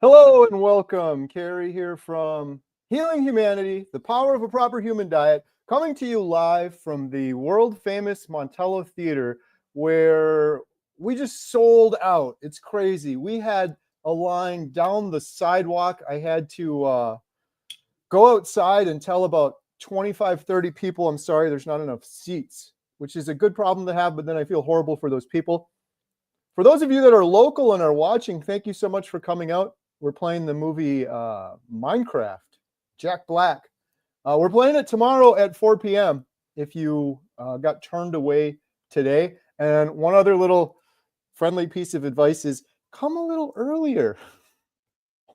Hello and welcome. Carrie here from Healing Humanity, the Power of a Proper Human Diet, coming to you live from the world famous Montello Theater, where we just sold out. It's crazy. We had a line down the sidewalk. I had to go outside and tell about 25, 30 people, I'm sorry, there's not enough seats, which is a good problem to have, but then I feel horrible for those people. For those of you that are local and are watching, thank you so much for coming out. We're playing the movie Minecraft, Jack Black. We're playing it tomorrow at 4 p.m. if you got turned away today. And one other little friendly piece of advice is come a little earlier.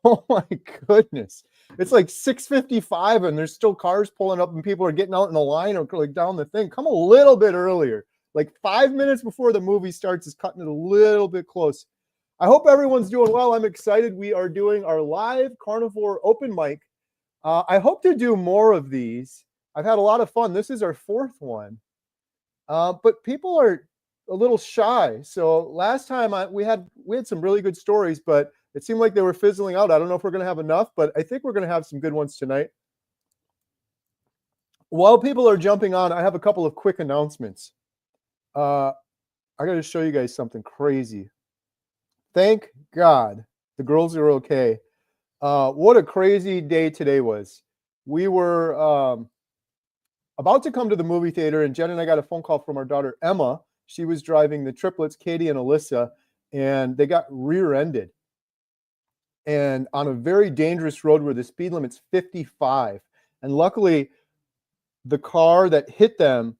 Oh my goodness. It's like 6:55 and there's still cars pulling up and people are getting out in the line or like down the thing. Come a little bit earlier. Like 5 minutes before the movie starts is cutting it a little bit close. I hope everyone's doing well. I'm excited. We are doing our live carnivore open mic. I hope to do more of these. I've had a lot of fun. This is our fourth one. But people are a little shy. So last time we had some really good stories, but it seemed like they were fizzling out. I don't know if we're going to have enough, but I think we're going to have some good ones tonight. While people are jumping on, I have a couple of quick announcements. I got to show you guys something crazy. Thank God the girls are okay. What a crazy day today was. We were about to come to the movie theater, and Jen and I got a phone call from our daughter, Emma. She was driving the triplets, Katie and Alyssa, and they got rear-ended. And on a very dangerous road where the speed limit's 55. And luckily, the car that hit them,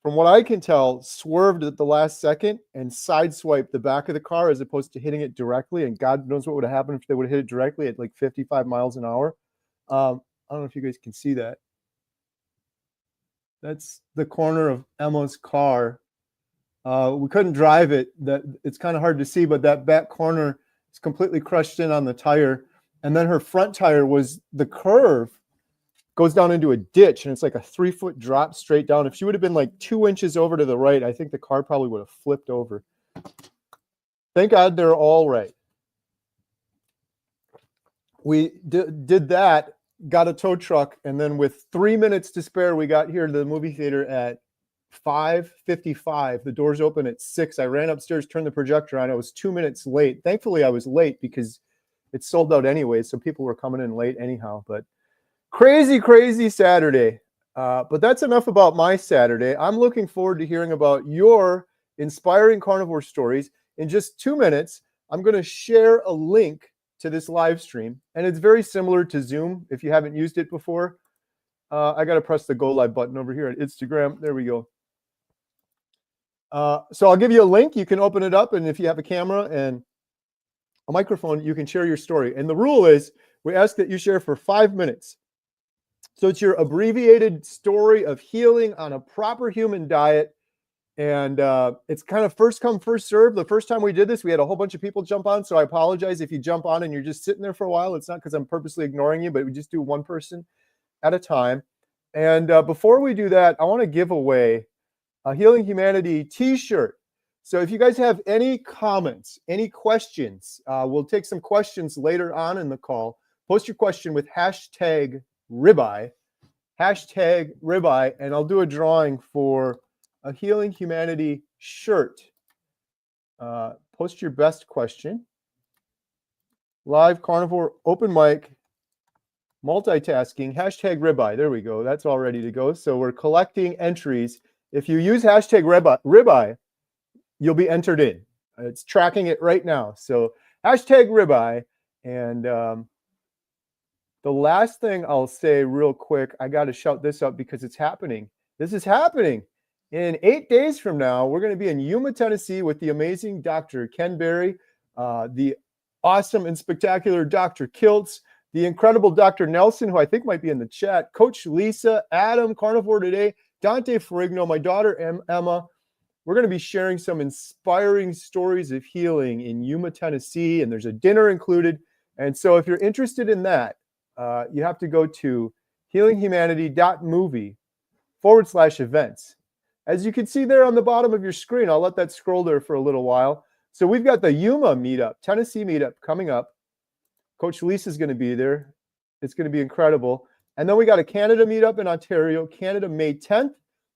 from what I can tell, swerved at the last second and sideswiped the back of the car as opposed to hitting it directly. And God knows what would have happened if they would have hit it directly at like 55 miles an hour. I don't know if you guys can see that. That's the corner of Emma's car. We couldn't drive it. It's kind of hard to see, but that back corner is completely crushed in on the tire. And then her front tire was the curve goes down into a ditch, and it's like a 3-foot drop straight down. If she would have been like 2 inches over to the right, I think the car probably would have flipped over. Thank God they're all right. We did that, got a tow truck, and then with 3 minutes to spare, we got here to the movie theater at 5:55. The doors open at 6. I ran upstairs, turned the projector on. I was 2 minutes late. Thankfully, I was late because it sold out anyway, so people were coming in late anyhow, but crazy, crazy Saturday. But that's enough about my Saturday. I'm looking forward to hearing about your inspiring carnivore stories. In just 2 minutes, I'm going to share a link to this live stream. And it's very similar to Zoom if you haven't used it before. I got to press the go live button over here at Instagram. There we go. So I'll give you a link. You can open it up. And if you have a camera and a microphone, you can share your story. And the rule is we ask that you share for 5 minutes. So it's your abbreviated story of healing on a proper human diet. And it's kind of first come, first serve. The first time we did this, we had a whole bunch of people jump on. So I apologize if you jump on and you're just sitting there for a while. It's not because I'm purposely ignoring you, but we just do one person at a time. And before we do that, I want to give away a Healing Humanity t-shirt. So if you guys have any comments, any questions, we'll take some questions later on in the call. Post your question with hashtag ribeye, and I'll do a drawing for a Healing Humanity shirt. Post your best question. Live carnivore open mic, multitasking, hashtag ribeye. There we go. That's all ready to go. So we're collecting entries. If you use hashtag ribeye, you'll be entered in. It's tracking it right now. So hashtag ribeye. And the last thing I'll say real quick, I got to shout this out because it's happening. This is happening. In 8 days from now, we're going to be in Yuma, Tennessee with the amazing Dr. Ken Berry, the awesome and spectacular Dr. Kiltz, the incredible Dr. Nelson, who I think might be in the chat, Coach Lisa, Adam, Carnivore Today, Dante Ferrigno, my daughter Emma. We're going to be sharing some inspiring stories of healing in Yuma, Tennessee, and there's a dinner included. And so if you're interested in that, you have to go to healinghumanity.movie/events. As you can see there on the bottom of your screen, I'll let that scroll there for a little while. So we've got the Yuma meetup, Tennessee meetup coming up. Coach Lisa's going to be there. It's going to be incredible. And then we got a Canada meetup in Ontario, Canada, May 10th.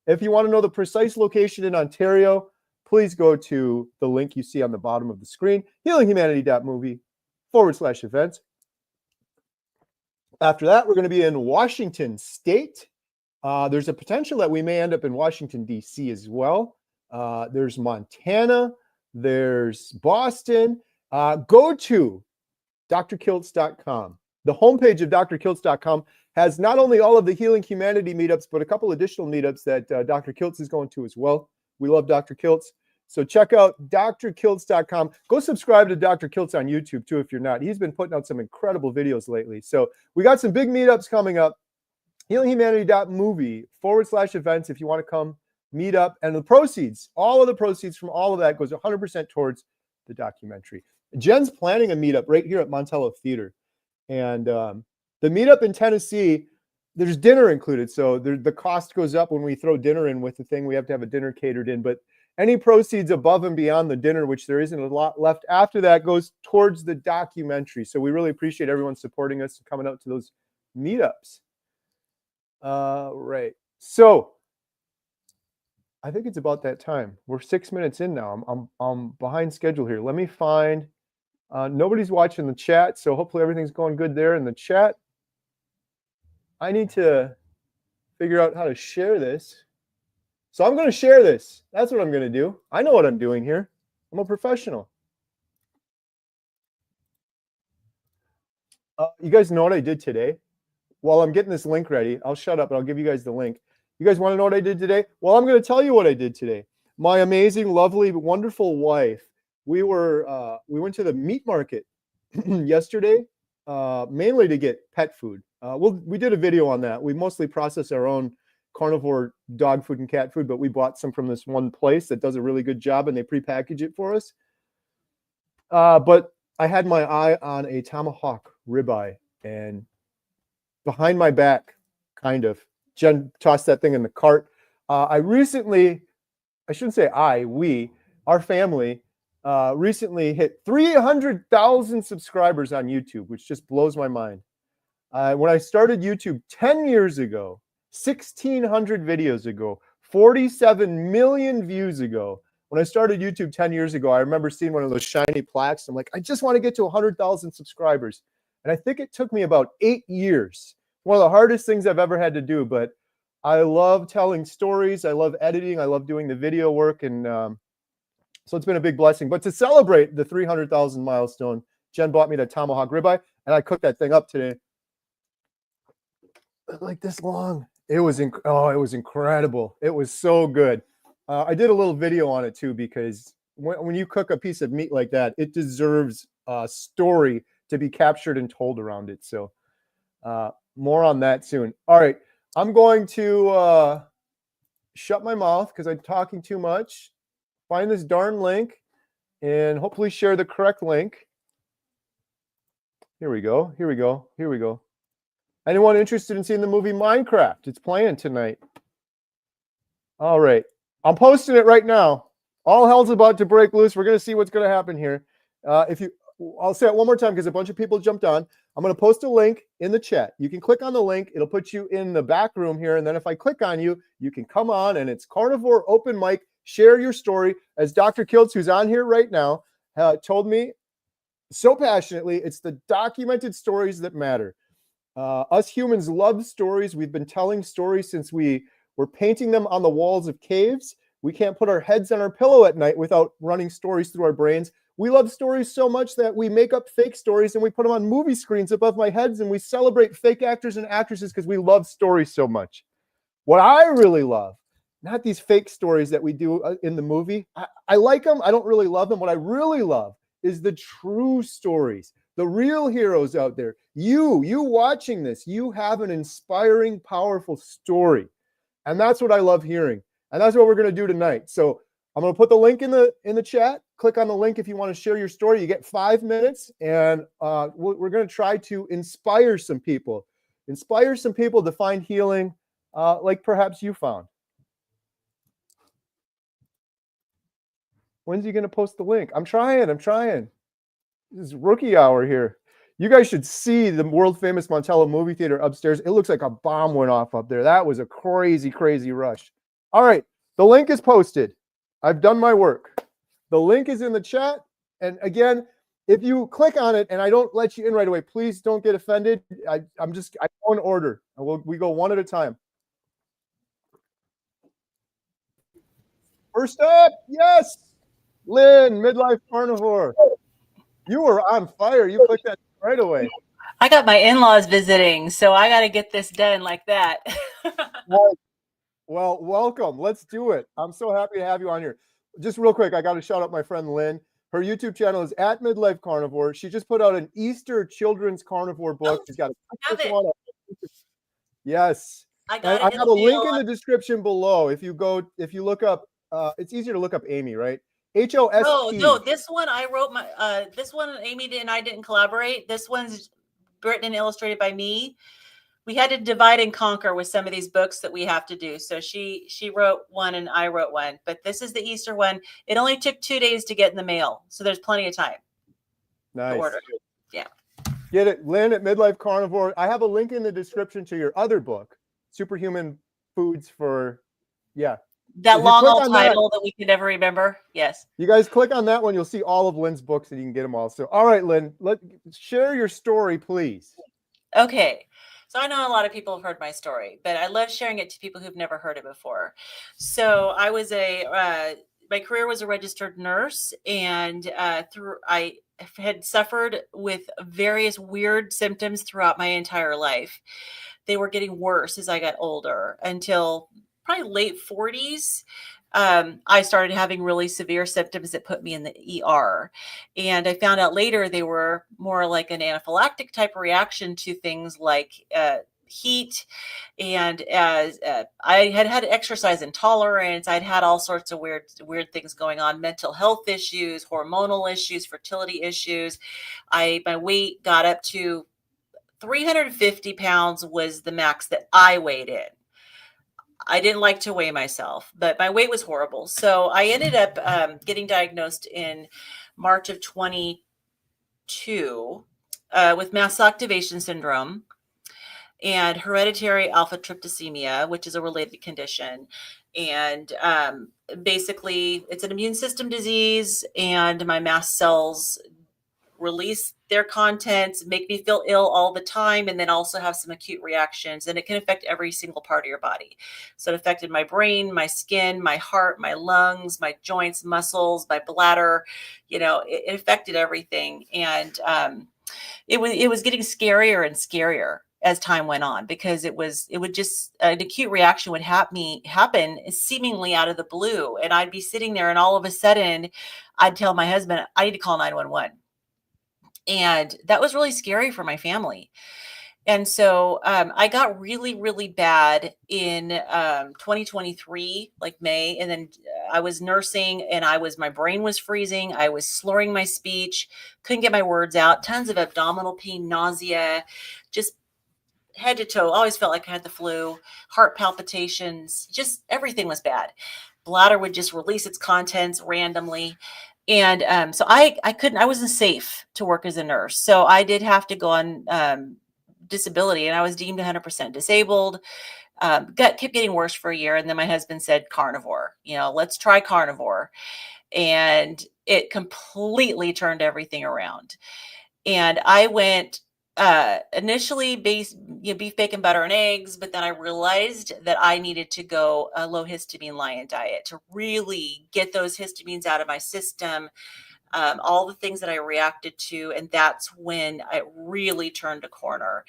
If you want to know the precise location in Ontario, please go to the link you see on the bottom of the screen, healinghumanity.movie/events. After that, we're going to be in Washington State. There's a potential that we may end up in Washington, D.C. as well. There's Montana. There's Boston. Go to drkiltz.com. The homepage of drkiltz.com has not only all of the Healing Humanity meetups, but a couple additional meetups that Dr. Kiltz is going to as well. We love Dr. Kiltz. So check out drkiltz.com. Go subscribe to Dr. Kiltz on YouTube too if you're not. He's been putting out some incredible videos lately. So we got some big meetups coming up. healinghumanity.movie/events if you want to come meet up. And the proceeds, all of the proceeds from all of that goes 100% towards the documentary. Jen's planning a meetup right here at Montello Theater. And the meetup in Tennessee, there's dinner included. So the cost goes up when we throw dinner in with the thing. We have to have a dinner catered in. But any proceeds above and beyond the dinner, which there isn't a lot left after that, goes towards the documentary. So we really appreciate everyone supporting us and coming out to those meetups. Right. So I think it's about that time. We're 6 minutes in now. I'm behind schedule here. Let me find. Nobody's watching the chat, so hopefully everything's going good there in the chat. I need to figure out how to share this. So I'm going to share this. That's what I'm going to do. I know what I'm doing here. I'm a professional. You guys know what I did today? While I'm getting this link ready, I'll shut up and I'll give you guys the link. You guys want to know what I did today? Well, I'm going to tell you what I did today. My amazing, lovely, wonderful wife, we went to the meat market yesterday, mainly to get pet food. We did a video on that. We mostly process our own carnivore dog food and cat food, but we bought some from this one place that does a really good job and they prepackage it for us. But I had my eye on a tomahawk ribeye, and behind my back, kind of, Jen tossed that thing in the cart. Our family recently hit 300,000 subscribers on YouTube, which just blows my mind. When I started YouTube 10 years ago, 1,600 videos ago, 47 million views ago, when I started YouTube 10 years ago, I remember seeing one of those shiny plaques. I'm like, I just want to get to 100,000 subscribers. And I think it took me about 8 years. One of the hardest things I've ever had to do, but I love telling stories. I love editing. I love doing the video work. And so it's been a big blessing. But to celebrate the 300,000 milestone, Jen bought me the tomahawk ribeye, and I cooked that thing up today. Like this long. It was incredible. It was so good. I did a little video on it too, because when you cook a piece of meat like that, it deserves a story to be captured and told around it. So more on that soon. All right. I'm going to shut my mouth because I'm talking too much. Find this darn link and hopefully share the correct link. Here we go. Here we go. Here we go. Anyone interested in seeing the movie Minecraft? It's playing tonight. All right. I'm posting it right now. All hell's about to break loose. We're going to see what's going to happen here. I'll say it one more time because a bunch of people jumped on. I'm going to post a link in the chat. You can click on the link. It'll put you in the back room here. And then if I click on you, you can come on, and it's Carnivore Open Mic. Share your story. As Dr. Kiltz, who's on here right now, told me so passionately, it's the documented stories that matter. Us humans love stories. We've been telling stories since we were painting them on the walls of caves. We can't put our heads on our pillow at night without running stories through our brains. We love stories so much that we make up fake stories and we put them on movie screens above my heads, and we celebrate fake actors and actresses because we love stories so much. What I really love, not these fake stories that we do in the movie. I like them. I don't really love them. What I really love is the true stories, the real heroes out there. You watching this, you have an inspiring, powerful story. And that's what I love hearing. And that's what we're going to do tonight. So I'm going to put the link in the chat. Click on the link if you want to share your story. You get 5 minutes, and we're going to try to inspire some people to find healing like perhaps you found. When's he going to post the link? I'm trying. This is rookie hour here. You guys should see the world famous Montello movie theater upstairs. It looks like a bomb went off up there. That was a crazy, crazy rush. All right. The link is posted. I've done my work. The link is in the chat. And again, if you click on it and I don't let you in right away, please don't get offended. I go in order. We go one at a time. First up, yes, Lynn, Midlife Carnivore. You were on fire. You clicked that right away. I got my in-laws visiting, so I got to get this done like that. Well, welcome. Let's do it. I'm so happy to have you on here. Just real quick, I got to shout out my friend Lynn. Her YouTube channel is at Midlife Carnivore. She just put out an Easter children's carnivore book. She's got a yes. I got I have a link in the description below. If you look up, it's easier to look up Amy, right? HOST. No, this one I wrote this one Amy and I didn't collaborate. This one's written and illustrated by me. We had to divide and conquer with some of these books that we have to do. So she wrote one and I wrote one, but this is the Easter one. It only took 2 days to get in the mail. So there's plenty of time. Nice. To order. Yeah. Get it. Lynn at Midlife Carnivore. I have a link in the description to your other book, Superhuman Foods for, yeah. That long old title that we can never remember. Yes. You guys click on that one. You'll see all of Lynn's books and you can get them all. So, all right, Lynn, share your story, please. Okay. So I know a lot of people have heard my story, but I love sharing it to people who've never heard it before. So I was my career was a registered nurse, and I had suffered with various weird symptoms throughout my entire life. They were getting worse as I got older until probably late 40s. I started having really severe symptoms that put me in the ER. And I found out later they were more like an anaphylactic type of reaction to things like heat. And as I had exercise intolerance, I'd had all sorts of weird things going on, mental health issues, hormonal issues, fertility issues. My weight got up to 350 pounds was the max that I weighed in. I didn't like to weigh myself, but my weight was horrible. So I ended up getting diagnosed in March of 22 with mast activation syndrome and hereditary alpha tryptosemia, which is a related condition. And basically, it's an immune system disease, and my mast cells release their contents, make me feel ill all the time, and then also have some acute reactions. And it can affect every single part of your body. So it affected my brain, my skin, my heart, my lungs, my joints, muscles, my bladder. It affected everything. And it was getting scarier and scarier as time went on, because it would just an acute reaction would happen seemingly out of the blue. And I'd be sitting there, and all of a sudden I'd tell my husband, I need to call 911. And that was really scary for my family. And so I got really, really bad in 2023, like May. And then I was nursing, and my brain was freezing. I was slurring my speech, couldn't get my words out, tons of abdominal pain, nausea, just head to toe. Always felt like I had the flu, heart palpitations, just everything was bad. Bladder would just release its contents randomly. And so I wasn't safe to work as a nurse. So I did have to go on disability, and I was deemed 100% disabled. Kept getting worse for a year. And then my husband said, carnivore, let's try carnivore. And it completely turned everything around. And I went initially beef, bacon, butter, and eggs. But then I realized that I needed to go a low histamine lion diet to really get those histamines out of my system, all the things that I reacted to. And that's when I really turned a corner.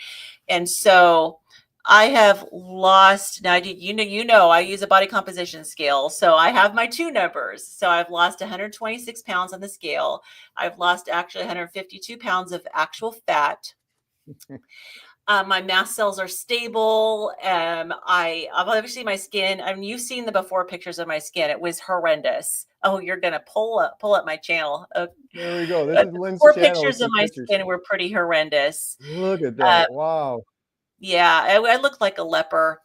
And so I have lost, now, I use a body composition scale. So I have my 2 numbers. So I've lost 126 pounds on the scale. I've lost actually 152 pounds of actual fat. My mast cells are stable. I've obviously my skin. You've seen the before pictures of my skin. It was horrendous. Oh, you're gonna pull up my channel. There we go. This is Lynn's before channel. Pictures of my skin were pretty horrendous. Look at that! Wow. Yeah, I looked like a leper.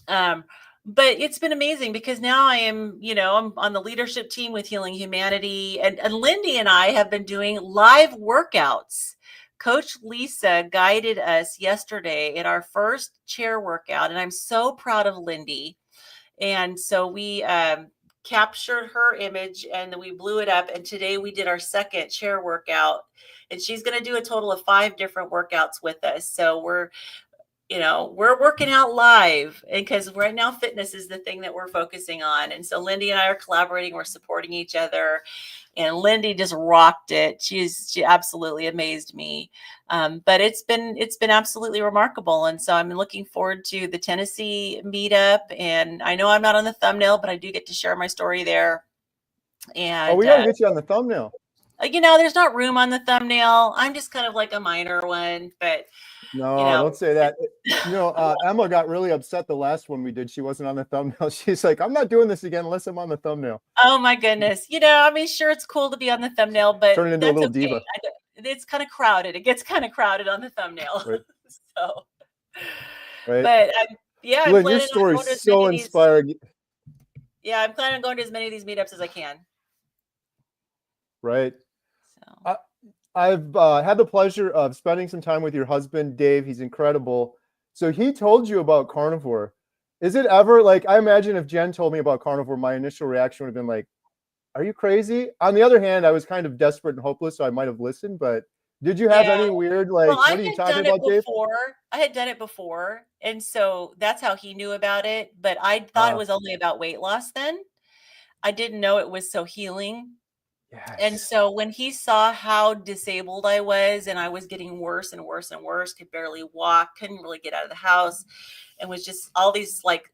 But it's been amazing, because now I am, I'm on the leadership team with Healing Humanity, and Lindy and I have been doing live workouts Coach Lisa guided us yesterday in our first chair workout, and I'm so proud of Lindy. And so we captured her image and then we blew it up. And today we did our second chair workout, and she's going to do a total of 5 different workouts with us. So we're working out live, and because right now fitness is the thing that we're focusing on. And so Lindy and I are collaborating, we're supporting each other, and Lindy just rocked it. She absolutely amazed me. But it's been absolutely remarkable. And so I'm looking forward to the Tennessee meetup. And I know I'm not on the thumbnail, but I do get to share my story there. And we got to get you on the thumbnail. There's not room on the thumbnail. I'm just kind of like a minor one, but no, don't say that. Emma got really upset the last one we did. She wasn't on the thumbnail. She's like, I'm not doing this again unless I'm on the thumbnail. Oh my goodness. Sure, it's cool to be on the thumbnail, but turn it into a little diva. It's kind of crowded. It gets kind of crowded on the thumbnail. Right. So, right. But Lynn, your story is so inspiring. Yeah, I'm planning on going to as many of these meetups as I can. Right. So. I've had the pleasure of spending some time with your husband, Dave. He's incredible. So he told you about carnivore. Is it ever like, I imagine if Jen told me about carnivore, my initial reaction would have been like, are you crazy? On the other hand, I was kind of desperate and hopeless, so I might have listened. But did you have any weird, like, what are you talking about, Dave? I had done it before. And so that's how he knew about it. But I thought it was only about weight loss then. I didn't know it was so healing. Yes. And so when he saw how disabled I was, and I was getting worse and worse and worse, could barely walk, couldn't really get out of the house, and was just all these like,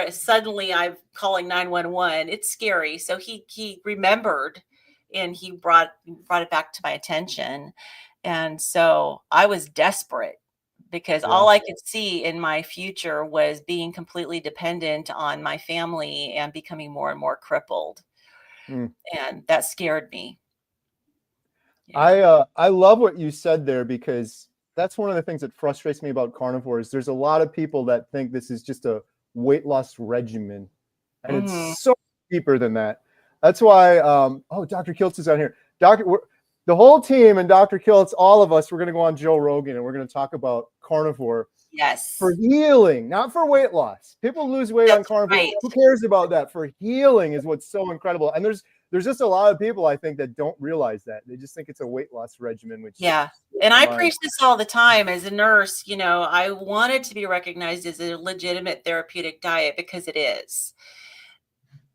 suddenly I'm calling 911. It's scary. So he remembered, and he brought it back to my attention. And so I was desperate because all I could see in my future was being completely dependent on my family and becoming more and more crippled. And that scared me. Yeah. I love what you said there, because that's one of the things that frustrates me about carnivore is there's a lot of people that think this is just a weight loss regimen, and it's so deeper than that. That's why Dr. Kiltz is on here. The whole team and Dr. Kiltz, all of us, we're going to go on Joe Rogan and we're going to talk about carnivore. Yes. For healing, not for weight loss. People lose weight on carnivore. Right. Who cares about that? For healing is what's so incredible. And there's just a lot of people, I think, that don't realize that. They just think it's a weight loss regimen. Which and I preach this all the time as a nurse. I want it to be recognized as a legitimate therapeutic diet, because it is.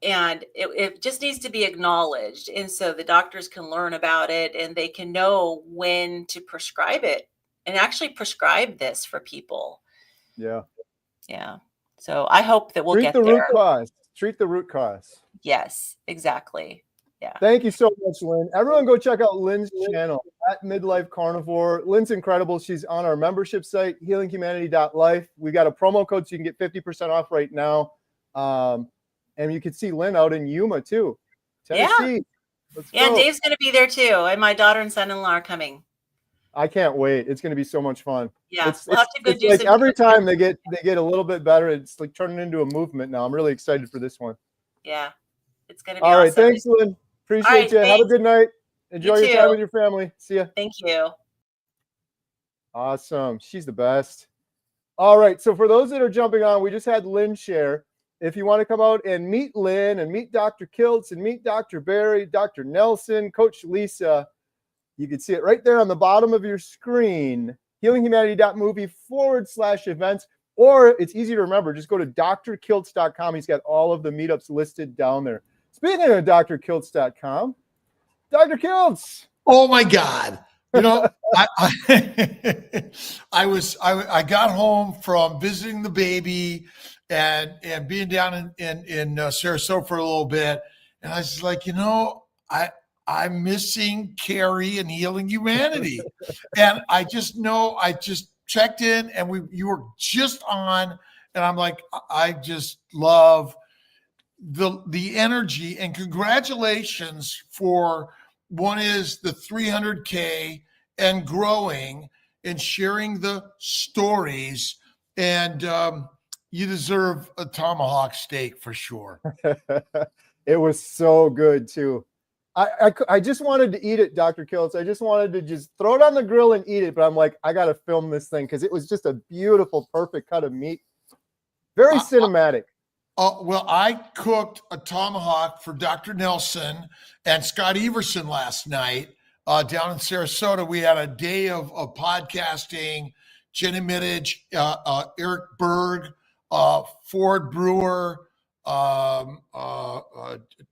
And it just needs to be acknowledged. And so the doctors can learn about it, and they can know when to prescribe it. And actually prescribe this for people. Yeah. So I hope that we'll get there. Treat the root cause. Yes, exactly. Yeah. Thank you so much, Lynn. Everyone go check out Lynn's channel at Midlife Carnivore. Lynn's incredible. She's on our membership site, healinghumanity.life. We got a promo code so you can get 50% off right now. And you can see Lynn out in Yuma too. Tennessee. Let's go. And Dave's going to be there too. And my daughter and son-in-law are coming. I can't wait. It's going to be so much fun. Yeah, we'll have to go do like every time they get a little bit better. It's like turning into a movement now. I'm really excited for this one. Yeah, it's going to be all awesome. Right. Thanks, Lynn. Appreciate you. Thanks. Have a good night. Enjoy your time with your family. See ya. Thank you. Awesome. She's the best. All right. So for those that are jumping on, we just had Lynn share. If you want to come out and meet Lynn and meet Dr. Kiltz and meet Dr. Barry, Dr. Nelson, Coach Lisa, you can see it right there on the bottom of your screen, healinghumanity.movie/events, or it's easy to remember. Just go to drkiltz.com. He's got all of the meetups listed down there. Speaking of drkiltz.com, Dr. Kiltz. Oh my God. I got home from visiting the baby and being down in Sarasota for a little bit. And I was like, I'm missing Carrie and Healing Humanity. And I just checked in and you were just on, and I'm like, I just love the energy, and congratulations for one is the 300K and growing and sharing the stories. And you deserve a tomahawk steak for sure. It was so good too. I just wanted to eat it, Dr. Kiltz. I just wanted to just throw it on the grill and eat it. But I'm like, I got to film this thing because it was just a beautiful, perfect cut of meat. Very cinematic. Well, I cooked a tomahawk for Dr. Nelson and Scott Everson last night down in Sarasota. We had a day of podcasting. Jenny Mittich, Eric Berg, Ford Brewer,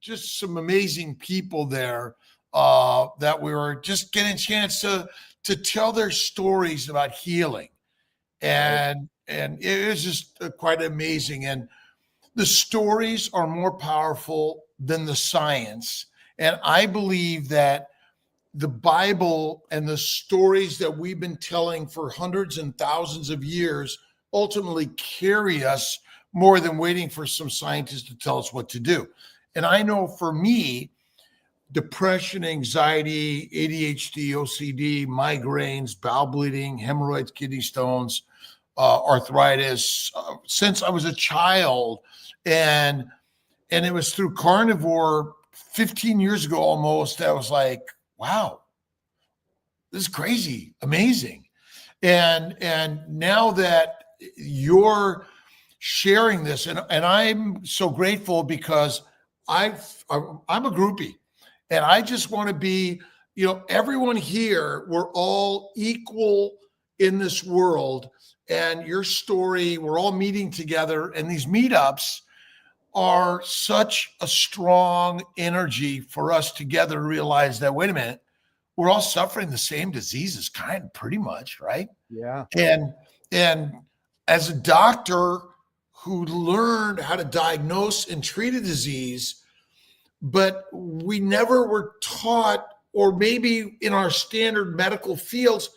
just some amazing people there that we were just getting a chance to tell their stories about healing. And it was just quite amazing. And the stories are more powerful than the science. And I believe that the Bible and the stories that we've been telling for hundreds and thousands of years ultimately carry us more than waiting for some scientists to tell us what to do. And I know for me, depression, anxiety, ADHD, OCD, migraines, bowel bleeding, hemorrhoids, kidney stones, arthritis, since I was a child. And it was through Carnivore 15 years ago almost, I was like, wow, this is crazy, amazing. And now that you're sharing this, and I'm so grateful because I'm a groupie, and I just want to be, everyone here, we're all equal in this world. And your story, we're all meeting together, and these meetups are such a strong energy for us together to realize that, wait a minute, we're all suffering the same diseases, pretty much, right? Yeah. And as a doctor who learned how to diagnose and treat a disease, but we never were taught, or maybe in our standard medical fields,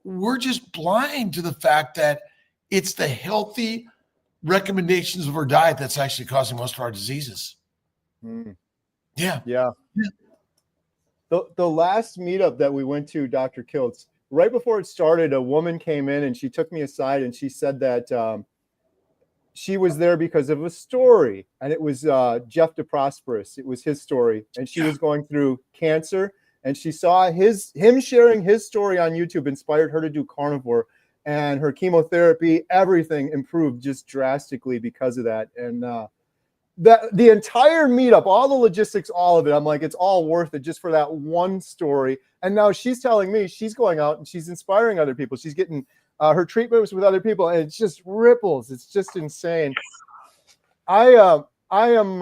we're just blind to the fact that it's the healthy recommendations of our diet that's actually causing most of our diseases. Yeah. The last meetup that we went to, Dr. Kiltz, right before it started, a woman came in and she took me aside and she said that she was there because of a story, and it was Jeff DeProsperous. It was his story, and she was going through cancer, and she saw him sharing his story on YouTube inspired her to do carnivore. And her chemotherapy, everything improved just drastically because of that. And the entire meetup, all the logistics, all of it, I'm like, it's all worth it just for that one story. And now she's telling me she's going out and she's inspiring other people. She's getting her treatments with other people, and it's just ripples. It's just insane. I'm in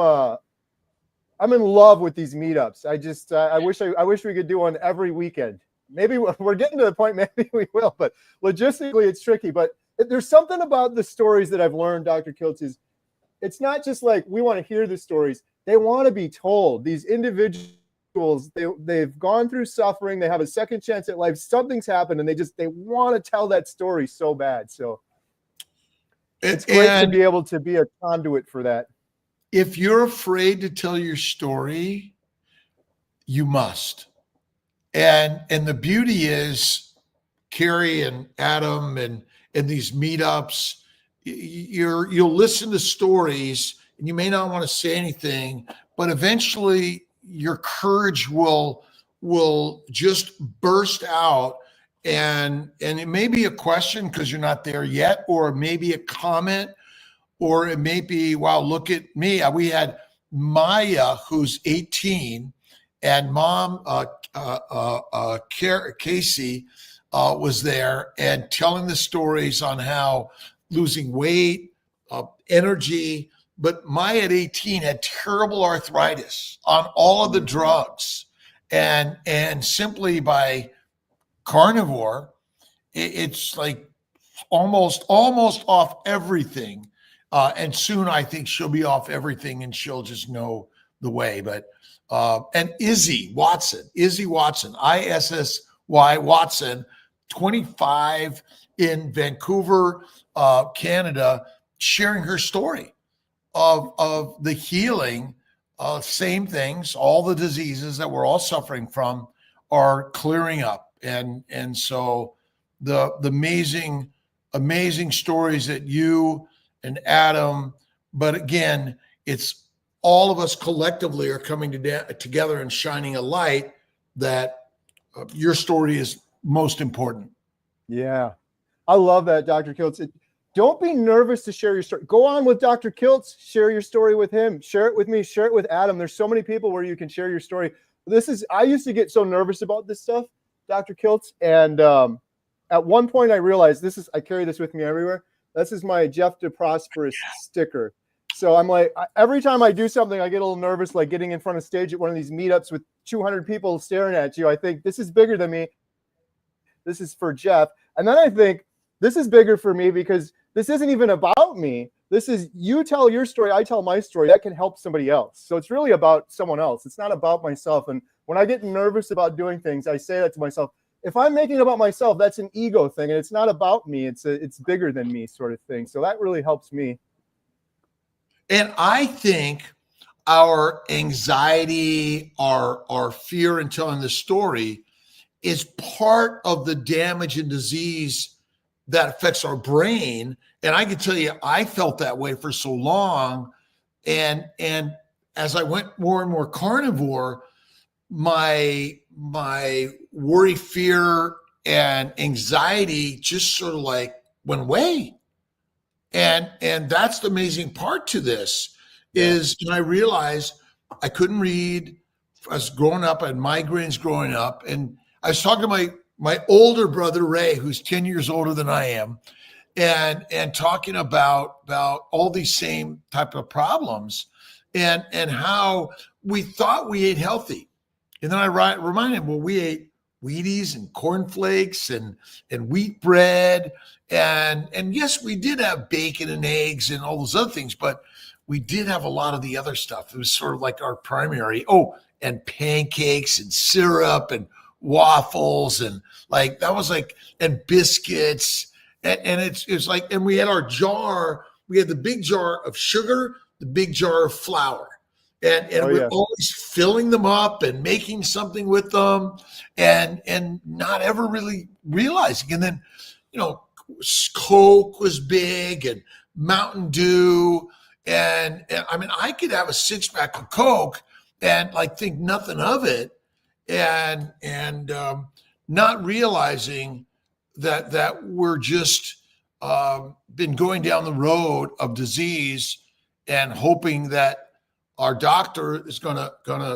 love with these meetups. I wish we could do one every weekend. Maybe we're getting to the point, maybe we will, but logistically it's tricky. But there's something about the stories that I've learned, Dr. Kiltz, is it's not just like we want to hear the stories. They want to be told. These individuals, they've gone through suffering. They have a second chance at life. Something's happened, and they want to tell that story so bad. So it's great to be able to be a conduit for that. If you're afraid to tell your story, you must. And the beauty is, Carrie and Adam and these meetups, you'll listen to stories and you may not want to say anything, but eventually your courage will just burst out. And it may be a question because you're not there yet, or it may be a comment, or it may be, wow, look at me. We had Maya, who's 18, and mom, Casey, was there and telling the stories on how losing weight, energy. But Maya at 18 had terrible arthritis on all of the drugs. And simply by carnivore, it's like almost off everything. And soon I think she'll be off everything and she'll just know the way. But and Izzy Watson, ISSY Watson, 25 in Vancouver, Canada, sharing her story of the healing, same things, all the diseases that we're all suffering from are clearing up. And so the amazing stories that you and Adam, but again, it's all of us collectively are coming together and shining a light that your story is most important. Yeah. I love that, Dr. Kiltz. Don't be nervous to share your story. Go on with Dr. Kiltz, share your story with him, share it with me, share it with Adam. There's so many people where you can share your story. I used to get so nervous about this stuff, Dr. Kiltz. And at one point I realized I carry this with me everywhere. This is my Jeff DeProsperous sticker. So I'm like, every time I do something, I get a little nervous, like getting in front of stage at one of these meetups with 200 people staring at you. I think this is bigger than me. This is for Jeff. And then I think this is bigger for me because this isn't even about me. This is you tell your story, I tell my story. That can help somebody else. So it's really about someone else. It's not about myself. And when I get nervous about doing things, I say that to myself. If I'm making it about myself, that's an ego thing. And it's not about me. It's bigger than me sort of thing. So that really helps me. And I think our anxiety, our fear in telling the story is part of the damage and disease that affects our brain. And I can tell you, I felt that way for so long. And as I went more and more carnivore, my worry, fear, and anxiety just sort of like went away. And that's the amazing part to this is, and I realized I couldn't read. I was growing up, I had migraines growing up. And I was talking to my older brother, Ray, who's 10 years older than I am, and talking about all these same type of problems and how we thought we ate healthy. And then I reminded him, well, we ate Wheaties and cornflakes and wheat bread. And yes, we did have bacon and eggs and all those other things, but we did have a lot of the other stuff. It was sort of like our primary. Oh, and pancakes and syrup and waffles and like that was like, and biscuits. And it's like, and we had our jar, we had the big jar of sugar, the big jar of flour. And we're always filling them up and making something with them and not ever really realizing. And then, Coke was big and Mountain Dew. And I mean, I could have a 6-pack of Coke and like think nothing of it and not realizing that we're just been going down the road of disease and hoping that our doctor is gonna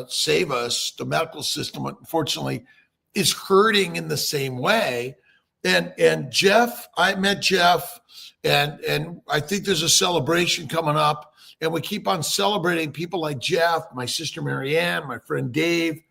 save us. The medical system, unfortunately, is hurting in the same way. And Jeff, I met Jeff, and I think there's a celebration coming up, and we keep on celebrating people like Jeff, my sister Marianne, my friend Dave.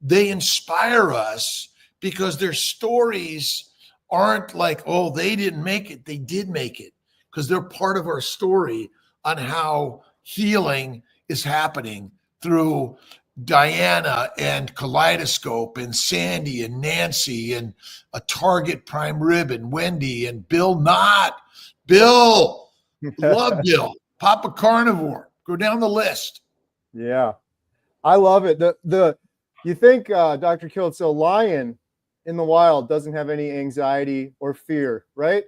They inspire us because their stories aren't like, oh, they didn't make it. They did make it because they're part of our story on how healing is happening through Diana and Kaleidoscope and Sandy and Nancy and a Target Prime Rib and Wendy and Bill Knott. Bill, love Bill. Papa Carnivore. Go down the list. Yeah, I love it. You think Dr. Kiltz, a lion in the wild doesn't have any anxiety or fear, right?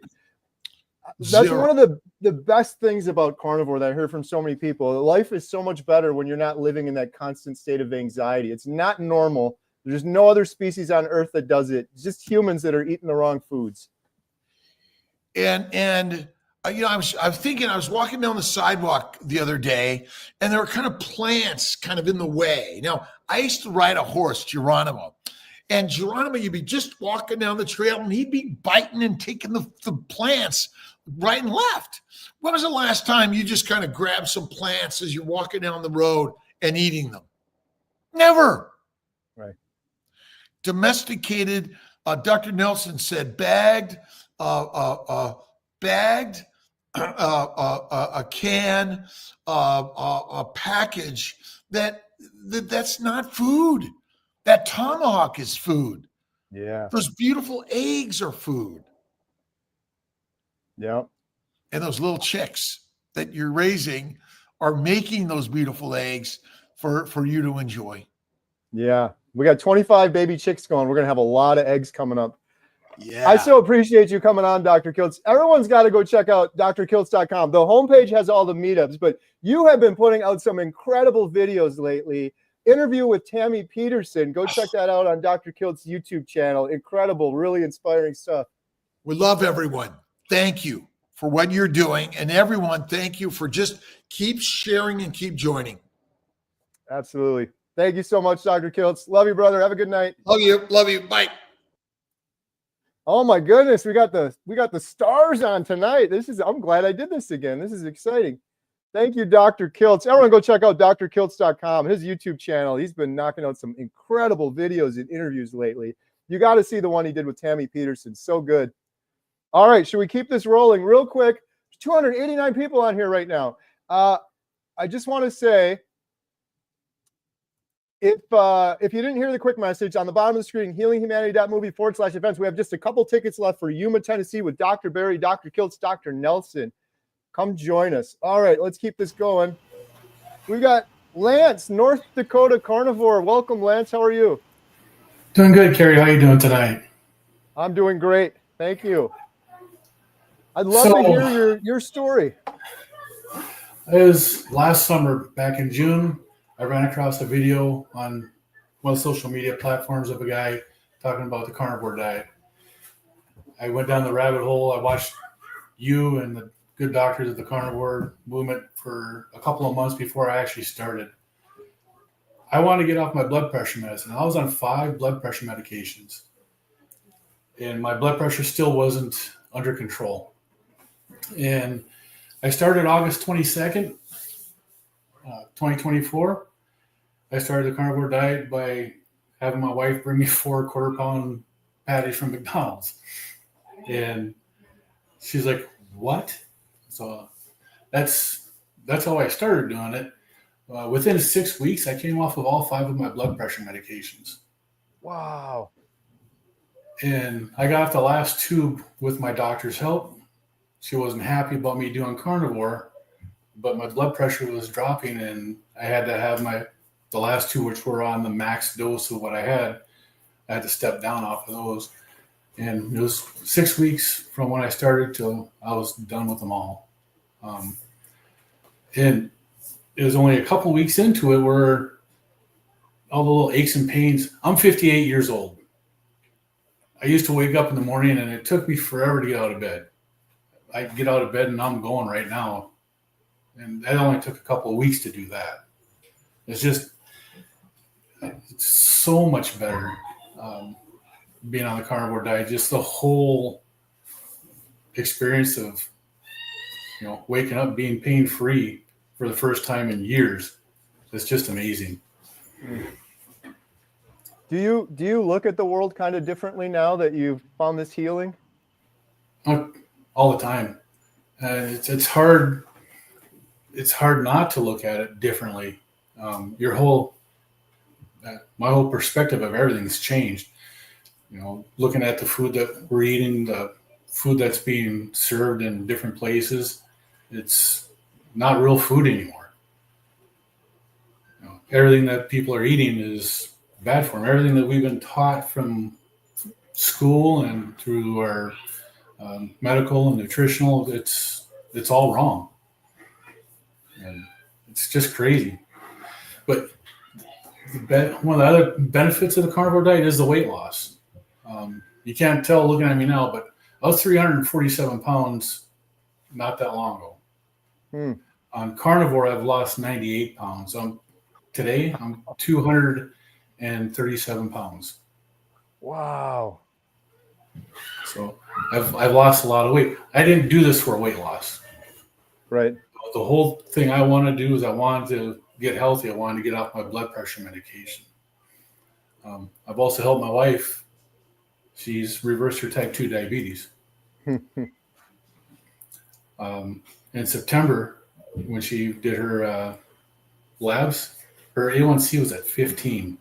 That's Zero. one of the best things about carnivore that I heard from so many people. Life is so much better when you're not living in that constant state of anxiety. It's not normal. There's no other species on earth that does it. It's just humans that are eating the wrong foods. And I was thinking, I was walking down the sidewalk the other day, and there were kind of plants kind of in the way. Now, I used to ride a horse, Geronimo. And Geronimo, you'd be just walking down the trail, and he'd be biting and taking the plants right and left. When was the last time you just kind of grabbed some plants as you're walking down the road and eating them? Never. Right. Domesticated, Dr. Nelson said, bagged, a can, a package that's not food. That tomahawk is food. Yeah. Those beautiful eggs are food. Yeah. And those little chicks that you're raising are making those beautiful eggs for you to enjoy. Yeah. We got 25 baby chicks going. We're going to have a lot of eggs coming up. Yeah. I so appreciate you coming on, Dr. Kiltz. Everyone's got to go check out drkiltz.com. The homepage has all the meetups, but you have been putting out some incredible videos lately. Interview with Tammy Peterson. Go check that out on Dr. Kiltz YouTube channel. Incredible, really inspiring stuff. We love everyone. Thank you for what you're doing. And everyone, thank you for just keep sharing and keep joining. Absolutely. Thank you so much, Dr. Kiltz. Love you, brother. Have a good night. Love you. Love you. Bye. Oh my goodness, we got the stars on tonight. I'm glad I did this again. This is exciting. Thank you, Dr. Kiltz. Everyone go check out drkiltz.com, his YouTube channel. He's been knocking out some incredible videos and interviews lately. You got to see the one he did with Tammy Peterson. So good. All right, should we keep this rolling real quick? There's 289 people on here right now. I just want to say, if you didn't hear the quick message, on the bottom of the screen, healinghumanity.movie/events, we have just a couple tickets left for Yuma, Tennessee with Dr. Barry, Dr. Kiltz, Dr. Nelson. Come join us. All right, let's keep this going. We've got Lance, North Dakota Carnivore. Welcome, Lance. How are you? Doing good, Kerry. How are you doing tonight? I'm doing great. Thank you. I'd love to hear your story. It was last summer, back in June. I ran across a video on one of the social media platforms of a guy talking about the carnivore diet. I went down the rabbit hole. I watched you and the good doctors of the carnivore movement for a couple of months before I actually started. I wanted to get off my blood pressure medicine. I was on 5 blood pressure medications, and my blood pressure still wasn't under control. And I started August 22nd, 2024. I started the carnivore diet by having my wife bring me 4 quarter-pound patties from McDonald's. And she's like, what? So that's how I started doing it. Within 6 weeks, I came off of all 5 of my blood pressure medications. Wow. And I got off the last tube with my doctor's help. She wasn't happy about me doing carnivore, but my blood pressure was dropping, and I had to have the last 2, which were on the max dose of what I had to step down off of those. And it was 6 weeks from when I started till I was done with them all. And it was only a couple weeks into it where all the little aches and pains. I'm 58 years old. I used to wake up in the morning and it took me forever to get out of bed. I get out of bed and I'm going right now. And that only took a couple of weeks to do that. It's so much better being on the carnivore diet. Just the whole experience of, waking up, being pain-free for the first time in years. It's just amazing. Do you look at the world kind of differently now that you've found this healing? All the time. It's hard. It's hard not to look at it differently. My whole perspective of everything's changed. Looking at the food that we're eating, the food that's being served in different places, it's not real food anymore. Everything that people are eating is bad for them. Everything that we've been taught from school and through our medical and nutritional, it's all wrong. And it's just crazy. But one of the other benefits of the carnivore diet is the weight loss. You can't tell looking at me now, but I was 347 pounds not that long ago. On carnivore, I've lost 98 pounds. Today, I'm 237 pounds. Wow. So I've lost a lot of weight. I didn't do this for weight loss. Right. The whole thing I want to do is I wanted to get healthy. I wanted to get off my blood pressure medication. I've also helped my wife. She's reversed her type 2 diabetes. In September, when she did her labs, her A1C was at 15.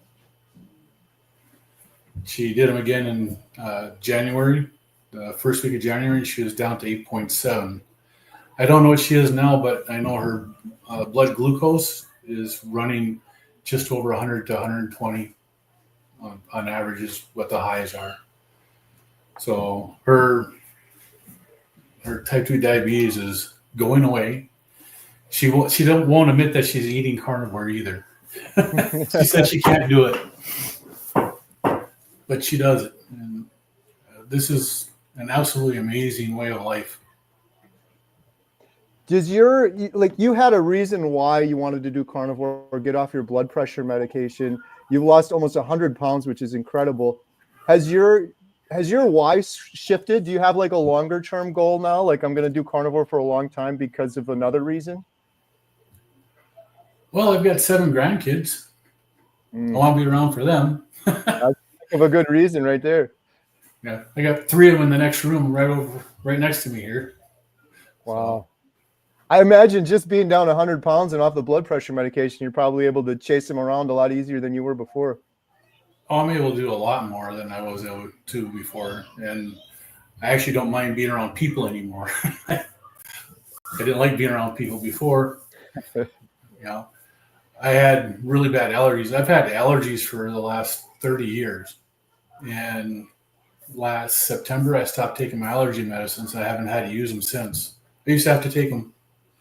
She did them again in January, the first week of January, and she was down to 8.7. I don't know what she is now, but I know her blood glucose is running just over 100 to 120 on average is what the highs are. So her type 2 diabetes is going away. She won't admit that she's eating carnivore either. She said she can't do it, but she does it. And this is an absolutely amazing way of life. Does you had a reason why you wanted to do carnivore or get off your blood pressure medication? You've lost almost 100 pounds, which is incredible. Has your why shifted? Do you have like a longer term goal now? Like, I'm going to do carnivore for a long time because of another reason? Well, I've got 7 grandkids. I want to be around for them. That's a good reason right there. Yeah, I got 3 of them in the next room, right next to me here. Wow. I imagine just being down 100 pounds and off the blood pressure medication, you're probably able to chase them around a lot easier than you were before. Oh, I'm able to do a lot more than I was able to before. And I actually don't mind being around people anymore. I didn't like being around people before. I had really bad allergies. I've had allergies for the last 30 years. And last September, I stopped taking my allergy medicines. I haven't had to use them since. I used to have to take them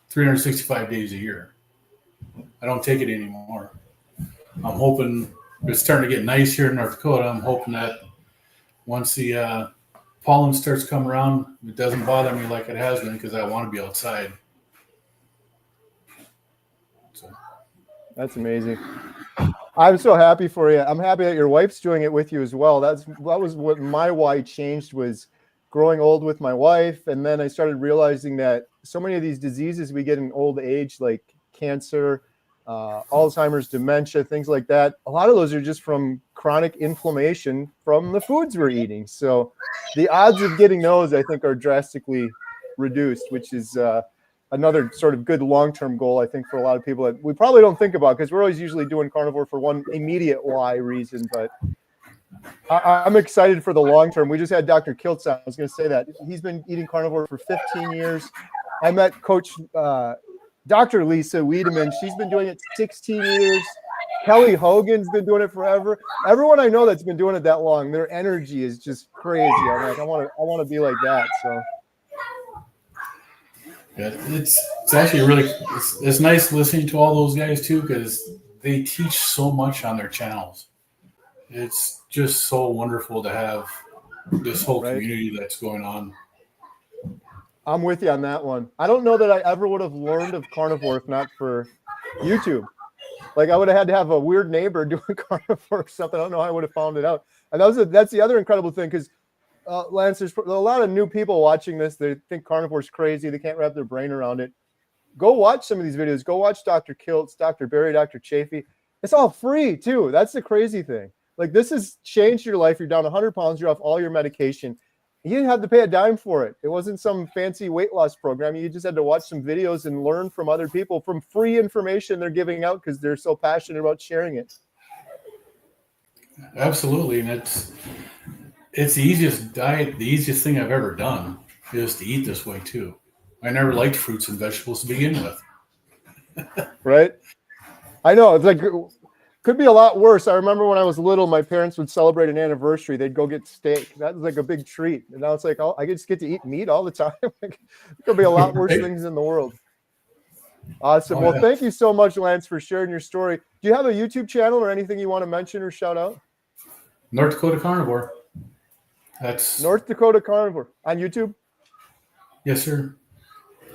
365 days a year. I don't take it anymore. I'm hoping it's starting to get nice here in North Dakota. I'm hoping that once the pollen starts coming around, it doesn't bother me like it has been because I want to be outside. So. That's amazing. I'm so happy for you. I'm happy that your wife's doing it with you as well. That was what my why changed, was growing old with my wife. And then I started realizing that so many of these diseases we get in old age, like cancer, Alzheimer's, dementia, things like that, a lot of those are just from chronic inflammation from the foods we're eating. So the odds of getting those, I think, are drastically reduced, which is another sort of good long-term goal, I think, for a lot of people that we probably don't think about, because we're always usually doing carnivore for one immediate why reason. But I'm excited for the long term. We just had Dr. Kiltz on. I was going to say that he's been eating carnivore for 15 years. I met Coach Dr. Lisa Wiedemann. She's been doing it 16 years. Kelly Hogan's been doing it forever. Everyone I know that's been doing it that long, their energy is just crazy. I'm like, I want to be like that. So. Yeah, it's actually really it's nice listening to all those guys too, because they teach so much on their channels. It's just so wonderful to have this whole community that's going on. I'm with you on that one. I don't know that I ever would have learned of carnivore if not for YouTube. Like, I would have had to have a weird neighbor doing carnivore or something. I don't know how I would have found it out. And that's the other incredible thing, because Lance, there's a lot of new people watching this. They think carnivore's crazy. They can't wrap their brain around it. Go watch some of these videos. Go watch Dr. Kiltz, Dr. Barry, Dr. Chafee. It's all free too. That's the crazy thing. Like, this has changed your life. You're down 100 pounds. You're off all your medication. You didn't have to pay a dime for it. It wasn't some fancy weight loss program. You just had to watch some videos and learn from other people, from free information they're giving out because they're so passionate about sharing it. Absolutely. And it's the easiest diet, the easiest thing I've ever done is to eat this way too. I never liked fruits and vegetables to begin with. Right? I know. It's like, could be a lot worse. I remember when I was little, my parents would celebrate an anniversary. They'd go get steak. That was like a big treat. And now it's like, oh, I just get to eat meat all the time. There'll be a lot worse things in the world. Awesome. Well, thank you so much, Lance, for sharing your story. Do you have a YouTube channel or anything you want to mention or shout out? North Dakota Carnivore. That's North Dakota Carnivore on YouTube? Yes, sir.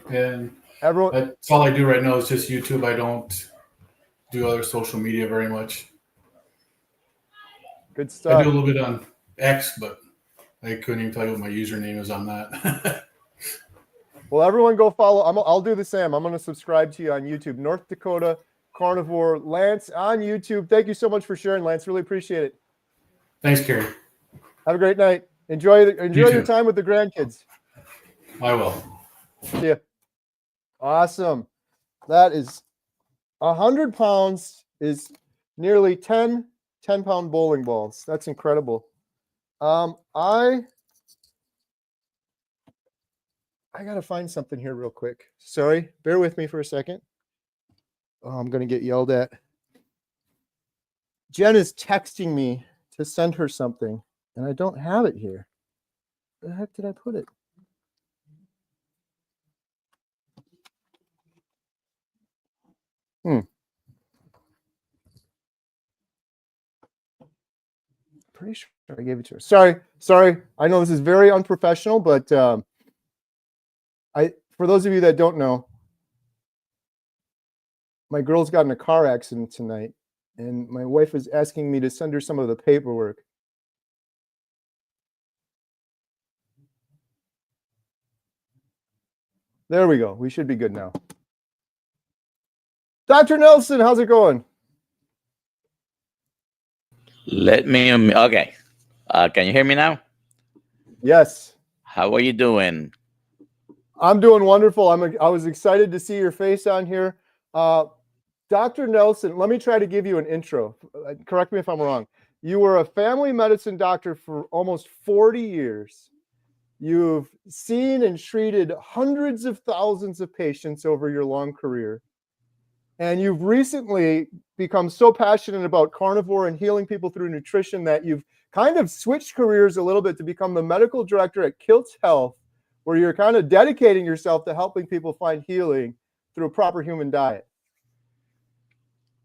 And everyone, that's all I do right now is just YouTube. I don't do other social media very much. Good stuff. I do a little bit on X, but I couldn't even tell you what my username is on that. Well, everyone go follow. I'll do the same. I'm going to subscribe to you on YouTube. North Dakota Carnivore. Lance on YouTube. Thank you so much for sharing, Lance. Really appreciate it. Thanks, Kerry. Have a great night. Enjoy your time with the grandkids. I will. See ya. Awesome. That is 100 pounds is nearly 10-pound bowling balls. That's incredible. I got to find something here real quick. Sorry. Bear with me for a second. Oh, I'm going to get yelled at. Jen is texting me to send her something, and I don't have it here. the heck did I put it? Pretty sure I gave it to her. Sorry. I know this is very unprofessional, but for those of you that don't know, my girl's got in a car accident tonight, and my wife is asking me to send her some of the paperwork. There we go. We should be good now. Dr. Nelson, how's it going? Okay. Can you hear me now? Yes. How are you doing? I'm doing wonderful. I was excited to see your face on here. Dr. Nelson, let me try to give you an intro. Correct me if I'm wrong. You were a family medicine doctor for almost 40 years. You've seen and treated hundreds of thousands of patients over your long career. And you've recently become so passionate about carnivore and healing people through nutrition that you've kind of switched careers a little bit to become the medical director at Kiltz Health, where you're kind of dedicating yourself to helping people find healing through a proper human diet.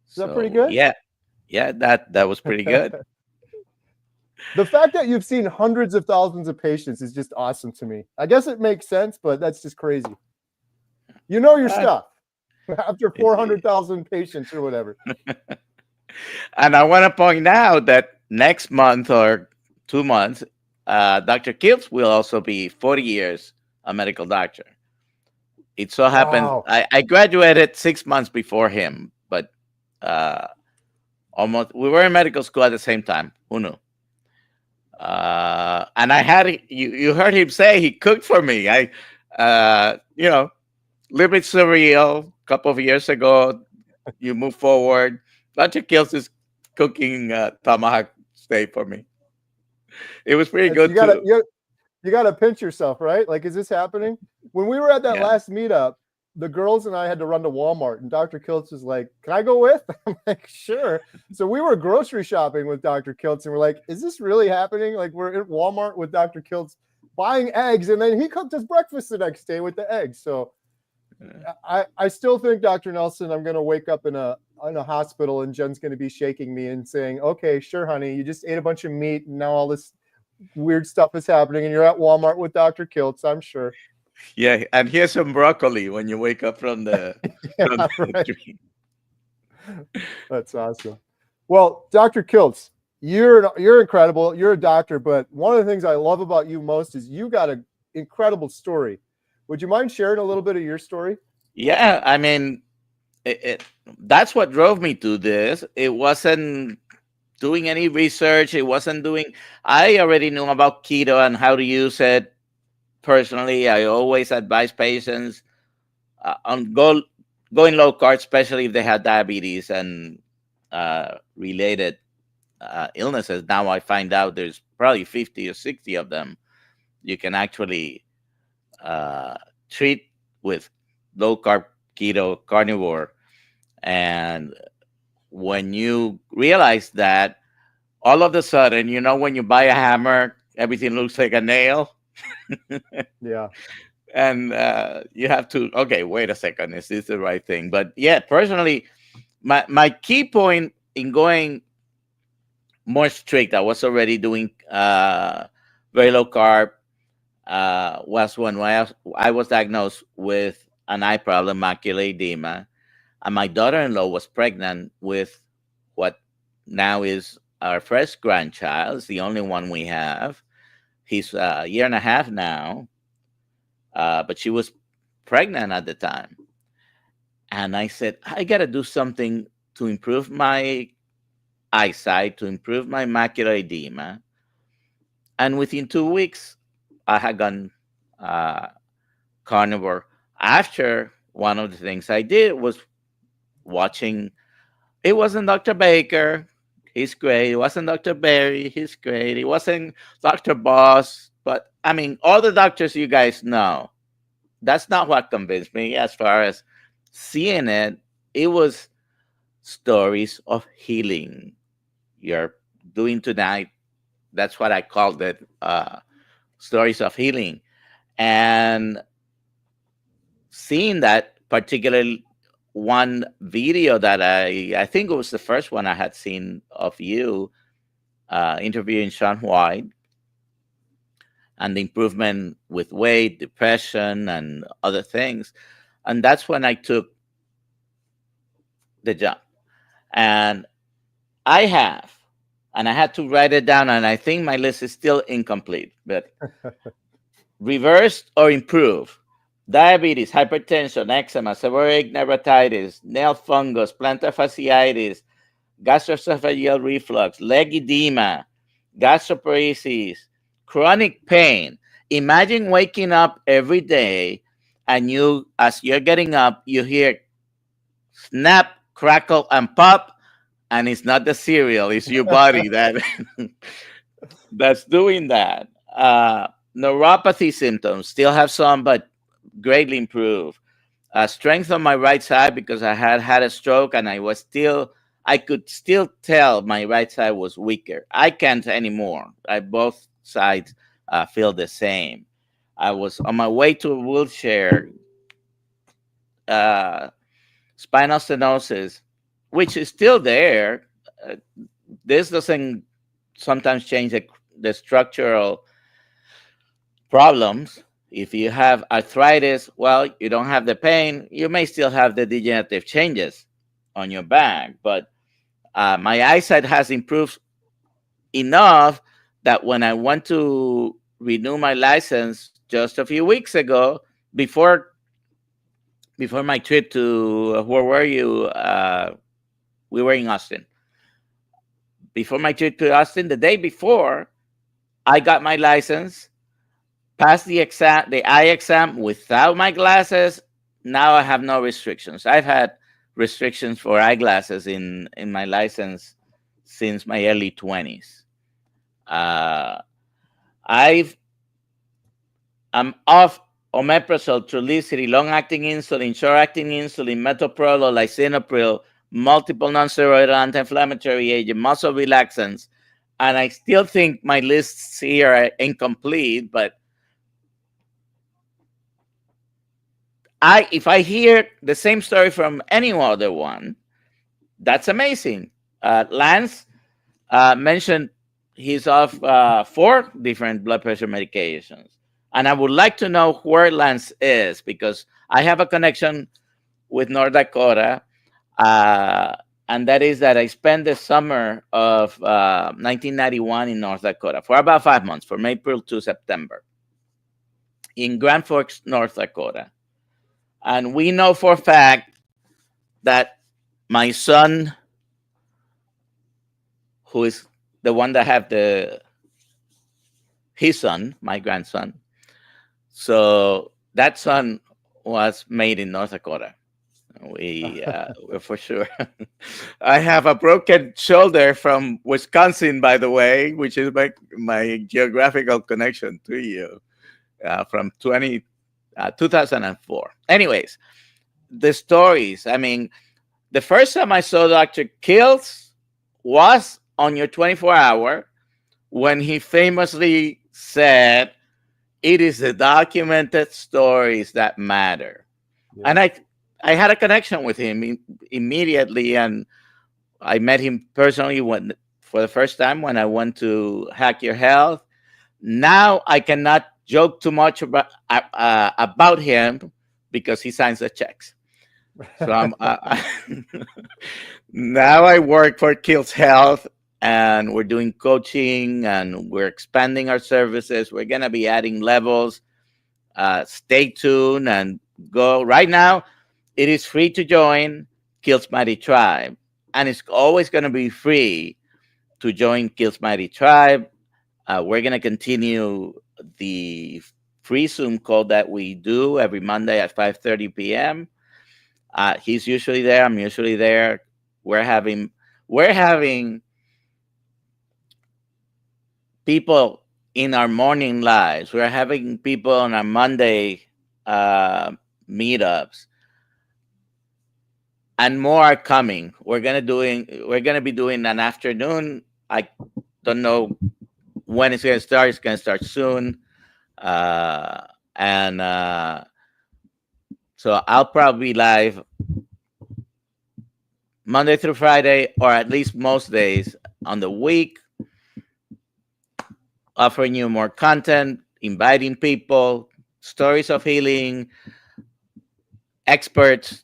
Is that pretty good? Yeah, that was pretty good. The fact that you've seen hundreds of thousands of patients is just awesome to me. I guess it makes sense, but that's just crazy. You know your stuff after 400,000 patients or whatever. And I want to point out that next month or 2 months, Dr. Kiltz will also be 40 years a medical doctor. It so happens I graduated 6 months before him, but almost we were in medical school at the same time. Who knew? And I had you heard him say he cooked for me. I little bit surreal. A couple of years ago, you move forward. Dr. Kiltz is cooking tomahawk steak for me. It was pretty good too. You got to pinch yourself, right? Like, is this happening? When we were at that last meetup, the girls and I had to run to Walmart, and Dr. Kiltz was like, "Can I go with?" I'm like, "Sure." So we were grocery shopping with Dr. Kiltz, and we're like, "Is this really happening?" Like, we're at Walmart with Dr. Kiltz buying eggs, and then he cooked us breakfast the next day with the eggs. So I still think, Dr. Nelson, I'm going to wake up in a hospital, and Jen's going to be shaking me and saying, "Okay, sure, honey, you just ate a bunch of meat, and now all this weird stuff is happening, and you're at Walmart with Dr. Kiltz, I'm sure." Yeah, and here's some broccoli when you wake up from the, dream. That's awesome. Well, Dr. Kiltz, you're incredible. You're a doctor, but one of the things I love about you most is you got an incredible story. Would you mind sharing a little bit of your story? Yeah, I mean, that's what drove me to this. It wasn't doing any research. I already knew about keto and how to use it. Personally, I always advise patients on going low carb, especially if they have diabetes and related illnesses. Now I find out there's probably 50 or 60 of them you can actually treat with low carb, keto, carnivore. And when you realize that, all of a sudden, when you buy a hammer, everything looks like a nail. Yeah. And you have to, okay, wait a second, is this the right thing? But yeah, personally, my key point in going more strict, I was already doing very low carb, was when I was diagnosed with an eye problem, macular edema. And my daughter-in-law was pregnant with what now is our first grandchild. It's the only one we have. He's a year and a half now, but she was pregnant at the time. And I said, I got to do something to improve my eyesight, to improve my macular edema. And within 2 weeks, I had gone carnivore. After, one of the things I did was watching. It wasn't Dr. Baker. He's great. It wasn't Dr. Berry. He's great. It wasn't Dr. Boss. But I mean, all the doctors you guys know, that's not what convinced me. As far as seeing it, it was stories of healing. You're doing tonight. That's what I called it. stories of healing. And seeing that particular one video that I think it was the first one I had seen of you interviewing Sean White, and the improvement with weight, depression, and other things. And that's when I took the jump. And I had to write it down, and I think my list is still incomplete, but reversed or improved diabetes, hypertension, eczema, seborrheic nervitis, nail fungus, plantar fasciitis, gastroesophageal reflux, leg edema, gastroparesis, chronic pain. Imagine waking up every day and you, as you're getting up, you hear snap, crackle, and pop, and it's not the cereal, it's your body that's doing that. Neuropathy symptoms still have some, but greatly improved. Strength on my right side because I had a stroke, and I could still tell my right side was weaker. I can't anymore. Both sides feel the same. I was on my way to a wheelchair. Spinal stenosis, which is still there. This doesn't sometimes change the structural problems. If you have arthritis, well, you don't have the pain. You may still have the degenerative changes on your back, but my eyesight has improved enough that when I went to renew my license just a few weeks ago, before my trip to, where were you? We were in Austin. Before my trip to Austin, the day before, I got my license, passed the eye exam without my glasses. Now I have no restrictions. I've had restrictions for eyeglasses in my license since my early 20s. I'm off omeprazole, Trulicity, long-acting insulin, short-acting insulin, metoprolol, lisinopril, multiple non-steroidal anti-inflammatory agent, muscle relaxants, and I still think my lists here are incomplete. But if I hear the same story from any other one, that's amazing. Lance mentioned he's off 4 different blood pressure medications. And I would like to know where Lance is, because I have a connection with North Dakota. And that is that I spent the summer of 1991 in North Dakota for about 5 months, from April to September, in Grand Forks, North Dakota. And we know for a fact that my son, who is the one that have his son, my grandson, so that son was made in North Dakota. We're for sure. I have a broken shoulder from Wisconsin, by the way, which is my geographical connection to you, from 2004. Anyways, the stories. I mean, the first time I saw Dr. Kiltz was on your 24-hour, when he famously said, "It is the documented stories that matter." Yeah. And I had a connection with him immediately, and I met him personally for the first time when I went to Hack Your Health. Now I cannot joke too much about him because he signs the checks. So now I work for Kiltz Health, and we're doing coaching, and we're expanding our services. We're going to be adding levels. Stay tuned and go. Right now, it is free to join Kiltz Mighty Tribe, and it's always going to be free to join Kiltz Mighty Tribe. We're going to continue the free Zoom call that we do every Monday at 5:30 p.m. He's usually there. I'm usually there. We're having people in our morning lives. We're having people on our Monday meetups, and more are coming. We're gonna be doing an afternoon. I don't know when it's gonna start. It's gonna start soon. And so I'll probably be live Monday through Friday, or at least most days on the week, offering you more content, inviting people, stories of healing, experts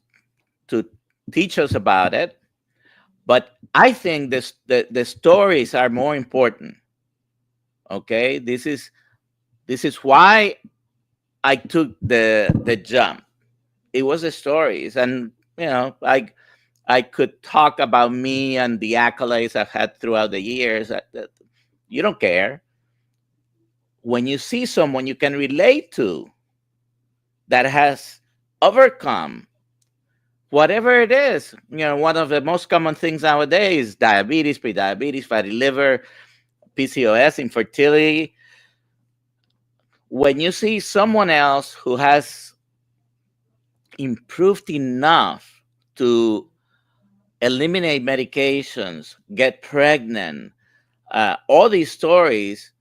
to teach us about it. But I think the stories are more important. Okay, this is why I took the jump. It was the stories, and I could talk about me and the accolades I've had throughout the years. That you don't care. When you see someone you can relate to that has overcome whatever it is, one of the most common things nowadays: diabetes, prediabetes, fatty liver, PCOS, infertility. When you see someone else who has improved enough to eliminate medications, get pregnant, all these stories.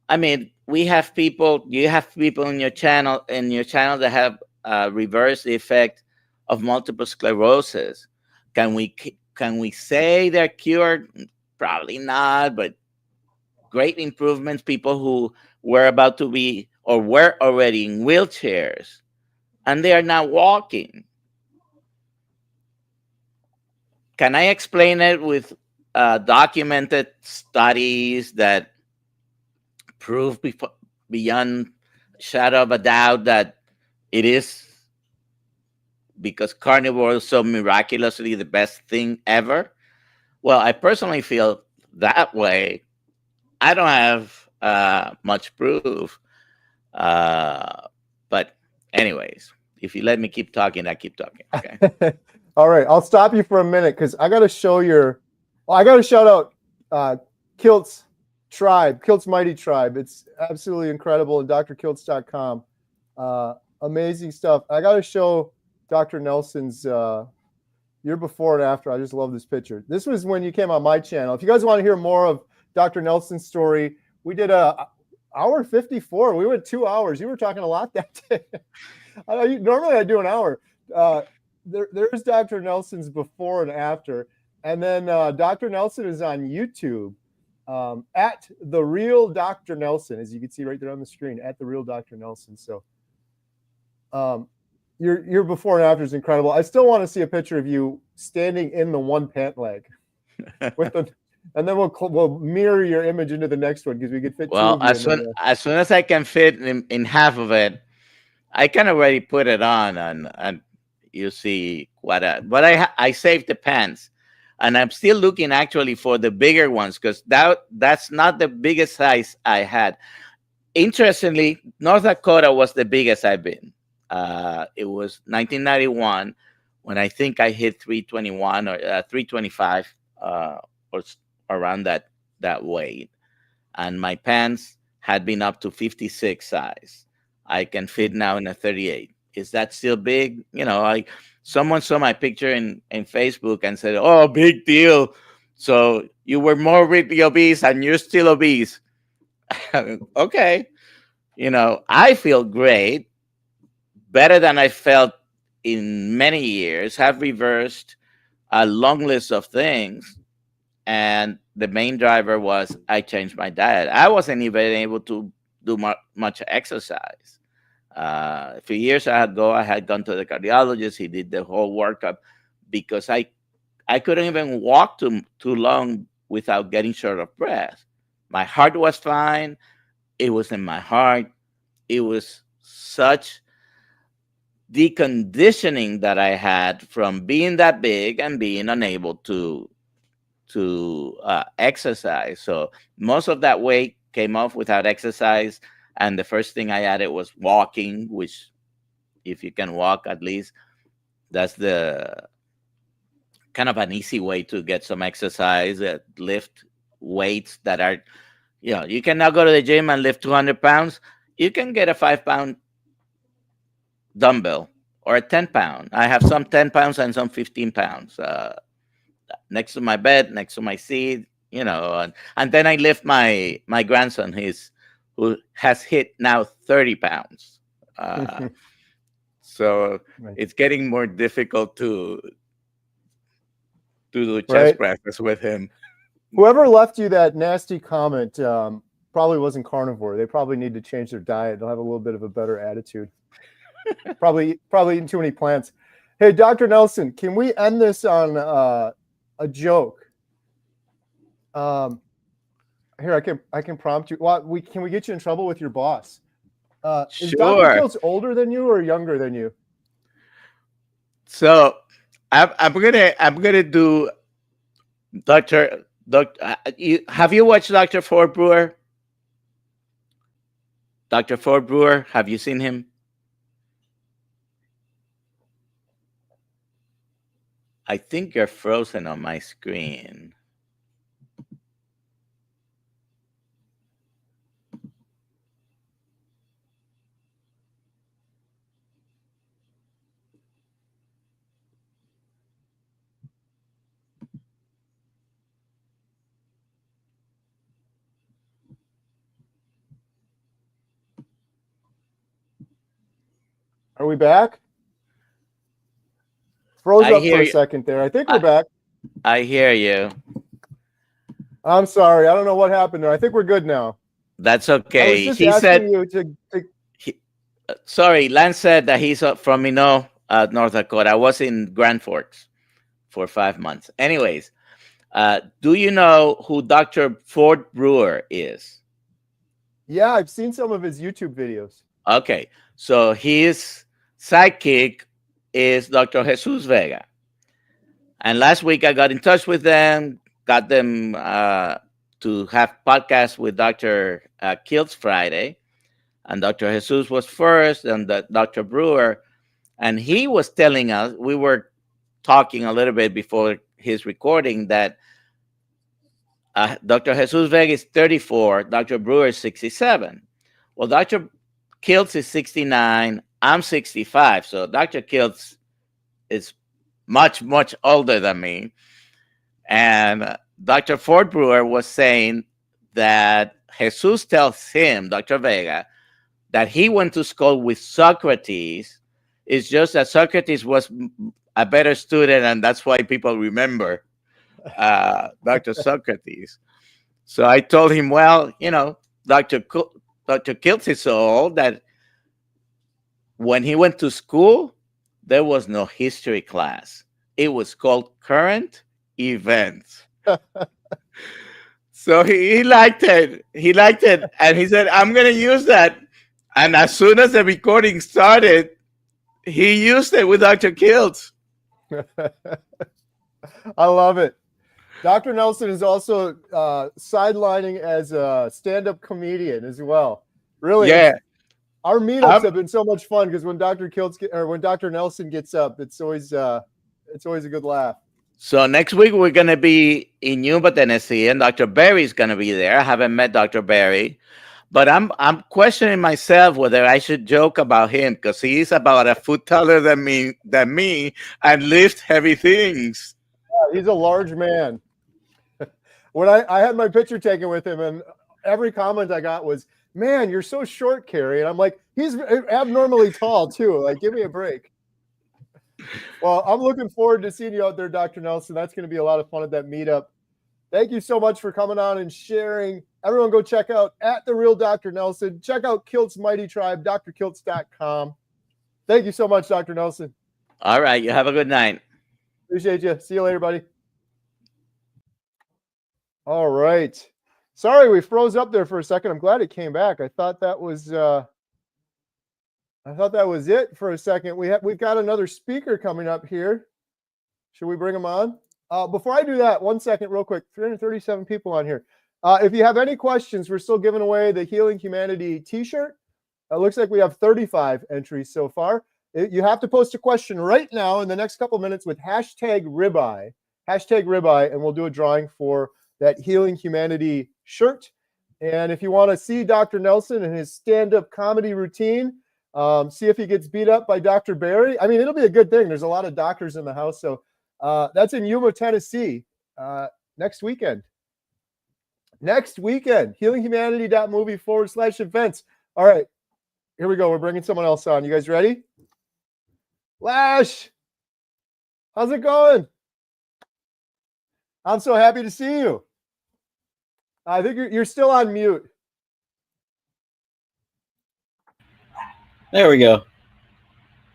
I mean, you have people in your channel that have reversed the effect of multiple sclerosis. Can we say they're cured? Probably not, but great improvements. People who were about to be or were already in wheelchairs, and they are now walking. Can I explain it with documented studies that prove beyond shadow of a doubt that it is, because carnivore is so miraculously the best thing ever? Well, I personally feel that way. I don't have much proof. But anyways, if you let me keep talking, I keep talking. Okay. All right. I'll stop you for a minute because I got to show I got to shout out Kiltz Tribe, Kiltz Mighty Tribe. It's absolutely incredible. And drkiltz.com. Amazing stuff. I got to show Dr. Nelson's your before and after. I just love this picture. This was when you came on my channel. If you guys want to hear more of Dr. Nelson's story, we did hour 54. We went 2 hours. You were talking a lot that day. Normally I do an hour. There's Dr. Nelson's before and after. And then Dr. Nelson is on YouTube at The Real Dr. Nelson, as you can see right there on the screen, at The Real Dr. Nelson. So your before and after is incredible. I still want to see a picture of you standing in the one pant leg with the, and then we'll mirror your image into the next one because we could fit. Well, as soon as I can fit in half of it, I can already put it on, and you see but I saved the pants, and I'm still looking actually for the bigger ones because that's not the biggest size I had. Interestingly, North Dakota was the biggest I've been. It was 1991 when I think I hit 321 or 325 or around that weight, and my pants had been up to 56 size. I can fit now in a 38. Is that still big? Someone saw my picture in Facebook and said, "Oh, big deal. So you were morbidly obese and you're still obese." Okay. I feel great, better than I felt in many years, have reversed a long list of things. And the main driver was I changed my diet. I wasn't even able to do much exercise. A few years ago, I had gone to the cardiologist. He did the whole workup because I couldn't even walk too long without getting short of breath. My heart was fine. It was in my heart. It was such deconditioning that I had from being that big and being unable to exercise. So most of that weight came off without exercise. And the first thing I added was walking, which if you can walk, at least that's the kind of an easy way to get some exercise. Lift weights that are, you can now go to the gym and lift 200 pounds. You can get a 5-pound dumbbell or a 10-pound. I have some 10 pounds and some 15 pounds next to my bed, next to my seat, and then I lift my grandson, who has hit now 30 pounds. So Right. it's getting more difficult to do chest Right. presses with him. Whoever left you that nasty comment probably wasn't carnivore. They probably need to change their diet. They'll have a little bit of a better attitude. probably eating too many plants. Hey, Dr. Nelson, can we end this on a joke? Here, I can prompt you. Well, can we get you in trouble with your boss? Is Dr. Sure. Kiltz older than you or younger than you? So I'm gonna do Doctor. Have you watched Dr. Ford Brewer? Dr. Ford Brewer, have you seen him? I think you're frozen on my screen. Are we back? Froze I up hear for a you. second there. I think we're back. I hear you. I'm sorry. I don't know what happened there. I think we're good now. That's I was okay. just He asking said, you to sorry, Lance said that he's from Minot, North Dakota. I was in Grand Forks for 5 months. Anyways, do you know who Dr. Ford Brewer is? Yeah, I've seen some of his YouTube videos. Okay, so his sidekick is Dr. Jesus Vega. And last week I got in touch with them, got them to have podcasts with Dr. Kiltz Friday. And Dr. Jesus was first, and Dr. Brewer. And he was telling us, we were talking a little bit before his recording, that Dr. Jesus Vega is 34, Dr. Brewer is 67. Well, Dr. Kiltz is 69, I'm 65. So Dr. Kiltz is much, much older than me. And Dr. Ford Brewer was saying that Jesus tells him, Dr. Vega, that he went to school with Socrates. It's just that Socrates was a better student, and that's why people remember Dr. Socrates. So I told him, well, you know, Dr. Kiltz is so old that when he went to school, there was no history class. It was called current events. So he liked it. He liked it. And he said, I'm going to use that. And as soon as the recording started, he used it with Dr. Kiltz. I love it. Dr. Nelson is also sidelining as a stand-up comedian as well. Really, Yeah. Our meetups have been so much fun because when Dr. Kiltz when Dr. Nelson gets up, it's always a good laugh. So next week we're going to be in Yuma, Tennessee, and Dr. Barry's going to be there. I haven't met Dr. Barry, but I'm questioning myself whether I should joke about him because he's about a foot taller than me and lifts heavy things. Yeah, he's a large man. When I had my picture taken with him, and every comment I got was, "Man, you're so short, Carrie." And I'm like, he's abnormally tall too. Like, give me a break. Well, I'm looking forward to seeing you out there, Dr. Nelson. That's going to be a lot of fun at that meetup. Thank you so much for coming on and sharing. Everyone go check out @TheRealDrNelson. Check out Kiltz Mighty Tribe, drkiltz.com. Thank you so much, Dr. Nelson. All right. You have a good night. Appreciate you. See you later, buddy. All right. Sorry, we froze up there for a second. I'm glad it came back. I thought that was it for a second. We've got another speaker coming up here. Should we bring him on? Before I do that, 1 second, real quick. 337 people on here. If you have any questions, we're still giving away the Healing Humanity t-shirt. It looks like we have 35 entries so far. You have to post a question right now in the next couple minutes with #ribeye, and we'll do a drawing for that Healing Humanity shirt. And if you want to see Dr. Nelson and his stand-up comedy routine, see if he gets beat up by Dr. Barry. I mean, it'll be a good thing. There's a lot of doctors in the house. So that's in Yuma, Tennessee, next weekend. next weekend. HealingHumanity.movie/events. All right, here we go. We're bringing someone else on. You guys ready? Lash, how's it going? I'm so happy to see you. I think you're still on mute. There we go.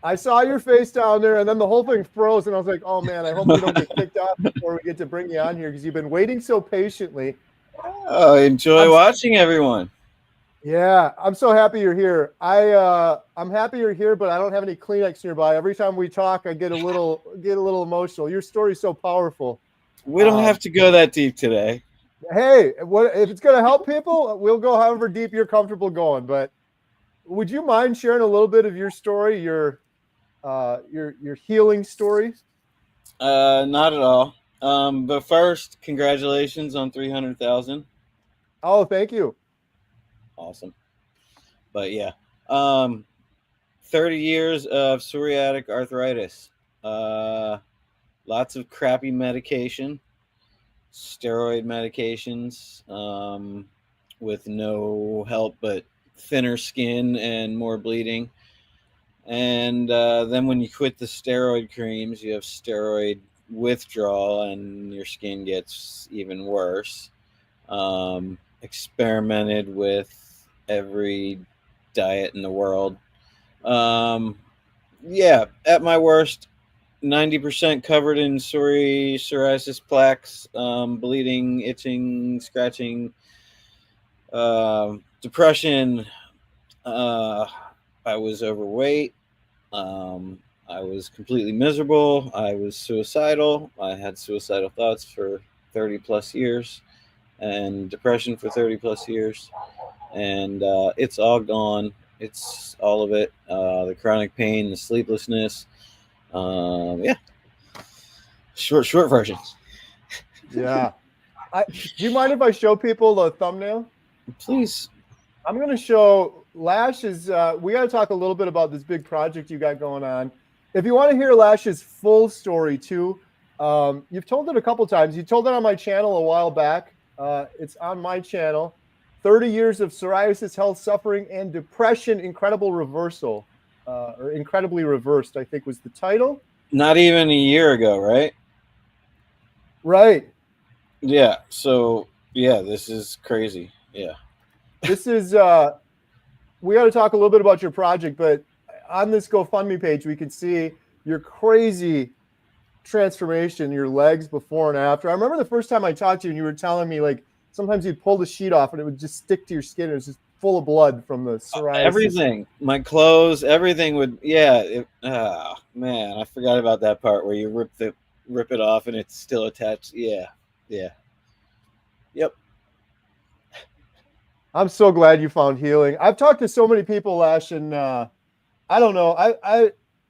I saw your face down there, and then the whole thing froze, and I was like, oh, man, I hope we don't get kicked off before we get to bring you on here, because you've been waiting so patiently. Oh, enjoy watching everyone. Yeah, I'm so happy you're here. I'm happy you're here, but I don't have any Kleenex nearby. Every time we talk, I get a little emotional. Your story's so powerful. We don't have to go that deep today. Hey, what if it's going to help people? We'll go however deep you're comfortable going. But would you mind sharing a little bit of your story, your healing story? Not at all. But first, congratulations on 300,000. Oh, thank you. Awesome. But yeah, 30 years of psoriatic arthritis. Lots of crappy medication, steroid medications, with no help but thinner skin and more bleeding. And then when you quit the steroid creams, you have steroid withdrawal and your skin gets even worse. Experimented with every diet in the world. Yeah, at my worst, 90% covered in psoriasis plaques, bleeding, itching, scratching, depression. I was overweight. I was completely miserable. I was suicidal. I had suicidal thoughts for 30 plus years and depression for 30 plus years. And it's all gone. It's all of it. The chronic pain, the sleeplessness. Yeah. Short version. Yeah. Do you mind if I show people the thumbnail? Please. I'm going to show Lash's. We got to talk a little bit about this big project you got going on. If you want to hear Lash's full story too, you've told it a couple times. You told it on my channel a while back. It's on my channel. 30 years of psoriasis, health, suffering, and depression, incredible reversal, or incredibly reversed, I think was the title. Not even a year ago, right? Right. Yeah. So, yeah, this is crazy. Yeah. This is, we got to talk a little bit about your project, but on this GoFundMe page, we can see your crazy transformation, your legs before and after. I remember the first time I talked to you and you were telling me, like, sometimes you'd pull the sheet off and it would just stick to your skin. It was just full of blood from the psoriasis. Everything, my clothes, everything would, yeah. Man, I forgot about that part where you rip it off and it's still attached. Yeah. Yep. I'm so glad you found healing. I've talked to so many people, Lash, and I don't know.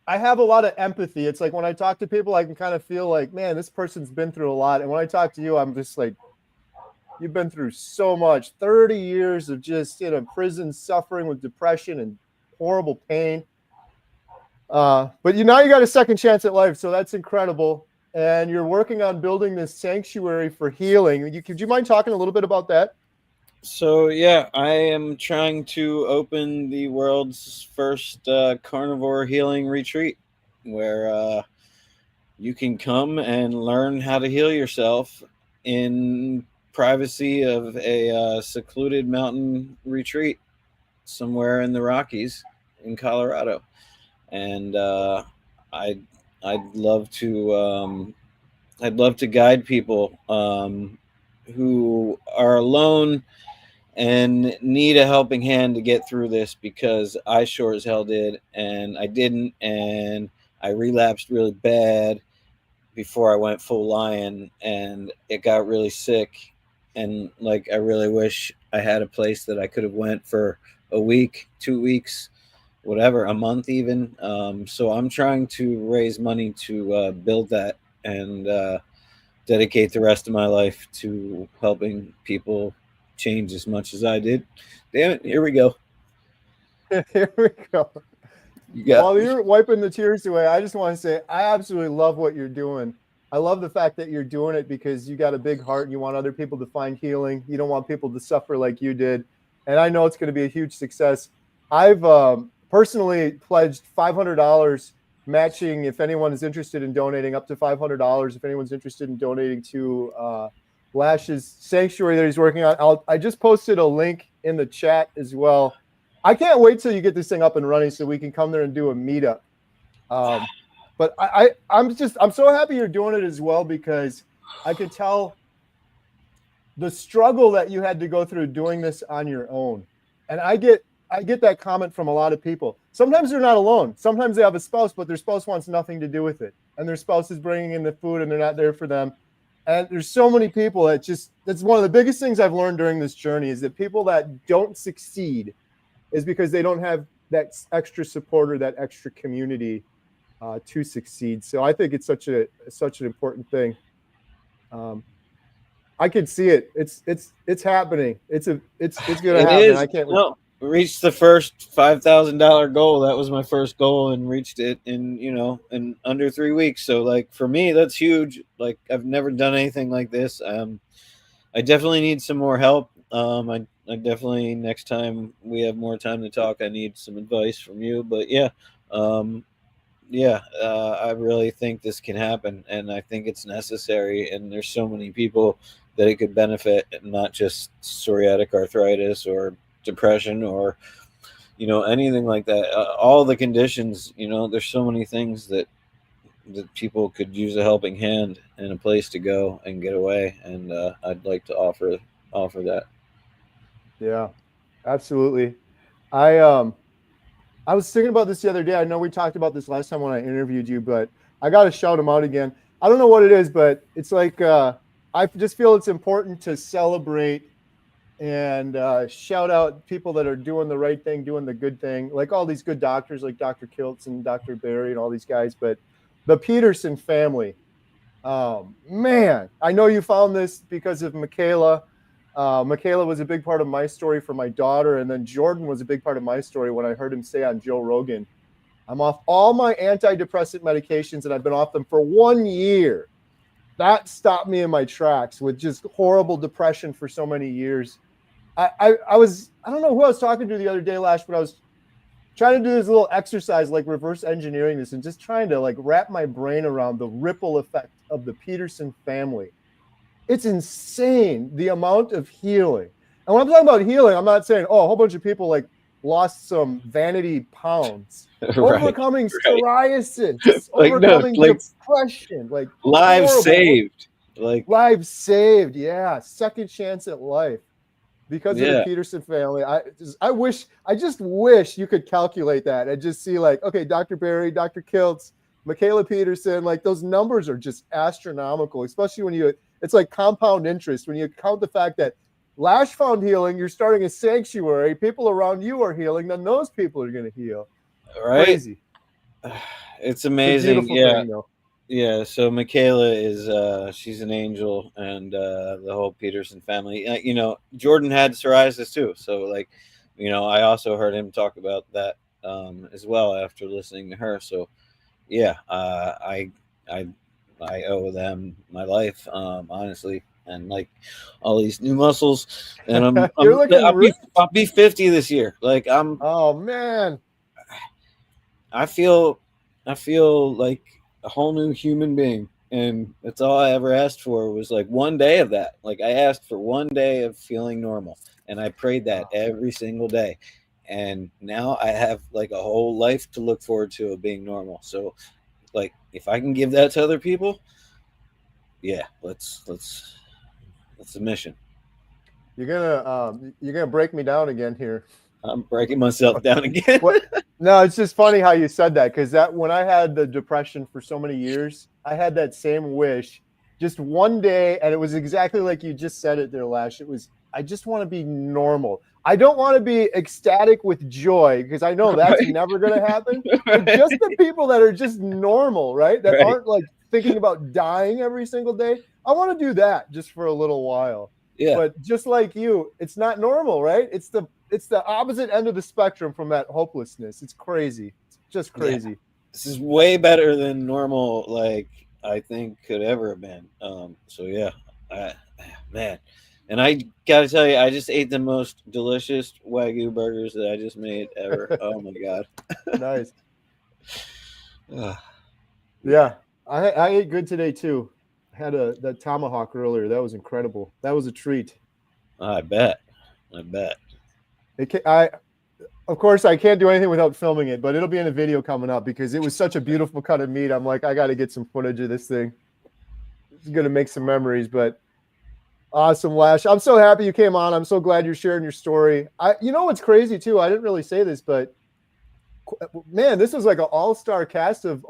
I have a lot of empathy. It's like when I talk to people, I can kind of feel like, man, this person's been through a lot. And when I talk to you, I'm just like, you've been through so much. 30 years of just in a prison suffering with depression and horrible pain. But now you got a second chance at life, so that's incredible. And you're working on building this sanctuary for healing. Could you mind talking a little bit about that? So, yeah, I am trying to open the world's first carnivore healing retreat where you can come and learn how to heal yourself in privacy of a secluded mountain retreat somewhere in the Rockies in Colorado. And I'd love to guide people who are alone and need a helping hand to get through this, because I sure as hell did, and I didn't, and I relapsed really bad before I went full lion, and it got really sick, and like I really wish I had a place that I could have went for a week, 2 weeks, whatever, a month even. So I'm trying to raise money to build that and dedicate the rest of my life to helping people change as much as I did. Damn it, here we go. Here we go. While you're wiping the tears away, I just want to say I absolutely love what you're doing. I love the fact that you're doing it because you got a big heart and you want other people to find healing. You don't want people to suffer like you did. And I know it's going to be a huge success. I've personally pledged $500 matching if anyone is interested in donating, up to $500 if anyone's interested in donating to Lash's sanctuary that he's working on. I just posted a link in the chat as well. I can't wait till you get this thing up and running so we can come there and do a meetup. But I'm so happy you're doing it as well, because I could tell the struggle that you had to go through doing this on your own. And I get that comment from a lot of people. Sometimes they're not alone. Sometimes they have a spouse, but their spouse wants nothing to do with it. And their spouse is bringing in the food and they're not there for them. And there's so many people that's one of the biggest things I've learned during this journey, is that people that don't succeed is because they don't have that extra support or that extra community to succeed. So I think it's such an important thing. I can see it. It's happening. It's going to happen. I can't wait. No, reached the first $5,000 goal. That was my first goal, and reached it in under 3 weeks. So like for me, that's huge. Like I've never done anything like this. I definitely need some more help. I definitely, next time we have more time to talk, I need some advice from you. But yeah. I really think this can happen, and I think it's necessary. And there's so many people that it could benefit, not just psoriatic arthritis or depression or, anything like that. All the conditions, there's so many things that people could use a helping hand and a place to go and get away. And I'd like to offer that. Yeah, absolutely. I was thinking about this the other day. I know we talked about this last time when I interviewed you, but I got to shout them out again. I don't know what it is, but it's like I just feel it's important to celebrate and shout out people that are doing the right thing, doing the good thing, like all these good doctors like Dr. Kiltz and Dr. Barry and all these guys. But the Peterson family, man, I know you found this because of Michaela. Michaela was a big part of my story for my daughter, and then Jordan was a big part of my story when I heard him say on Joe Rogan, I'm off all my antidepressant medications and I've been off them for 1 year. That stopped me in my tracks with just horrible depression for so many years. I don't know who I was talking to the other day, Lash, but I was trying to do this little exercise, like reverse engineering this, and just trying to like wrap my brain around the ripple effect of the Peterson family. It's insane, the amount of healing. And when I'm talking about healing, I'm not saying, a whole bunch of people like lost some vanity pounds. Overcoming psoriasis, overcoming depression, like lives horrible. Saved. Lives saved, yeah. Second chance at life because of the Peterson family. I just wish you could calculate that and just see like, okay, Dr. Barry, Dr. Kiltz, Michaela Peterson, like those numbers are just astronomical, especially when it's like compound interest. When you count the fact that Lash found healing, you're starting a sanctuary, people around you are healing, then those people are going to heal. Right? Crazy. It's amazing. It's a beautiful thing, yeah. So Michaela is she's an angel, and the whole Peterson family. Jordan had psoriasis too. So like, I also heard him talk about that as well after listening to her. So yeah, I owe them my life, honestly, and like all these new muscles. And I'll be 50 this year. Like oh man, I feel like a whole new human being, and that's all I ever asked for was like 1 day of that. Like I asked for 1 day of feeling normal, and I prayed that every single day. And now I have like a whole life to look forward to of being normal. So like if I can give that to other people, yeah, let's the mission. You're gonna break me down again here. I'm breaking myself down again. No, it's just funny how you said that, because that when I had the depression for so many years, I had that same wish, just 1 day, and it was exactly like you just said it there, Lash. It was, I just want to be normal. I don't want to be ecstatic with joy, because I know that's never going to happen. But just the people that are just normal, right? That aren't like thinking about dying every single day. I want to do that just for a little while. Yeah. But just like you, it's not normal, right? It's the opposite end of the spectrum from that hopelessness. It's crazy. It's just crazy. Yeah. This is way better than normal, like I think could ever have been. So yeah, man, and I gotta tell you, I just ate the most delicious Wagyu burgers that I just made ever. Oh my god. Nice. Ugh. Yeah, I ate good today too. Had that tomahawk earlier. That was incredible. That was a treat. I bet. Of course, I can't do anything without filming it, but it'll be in a video coming up because it was such a beautiful cut of meat. I'm like, I got to get some footage of this thing. It's going to make some memories, but awesome, Lash. I'm so happy you came on. I'm so glad you're sharing your story. You know what's crazy too? I didn't really say this, but man, this was like an all-star cast of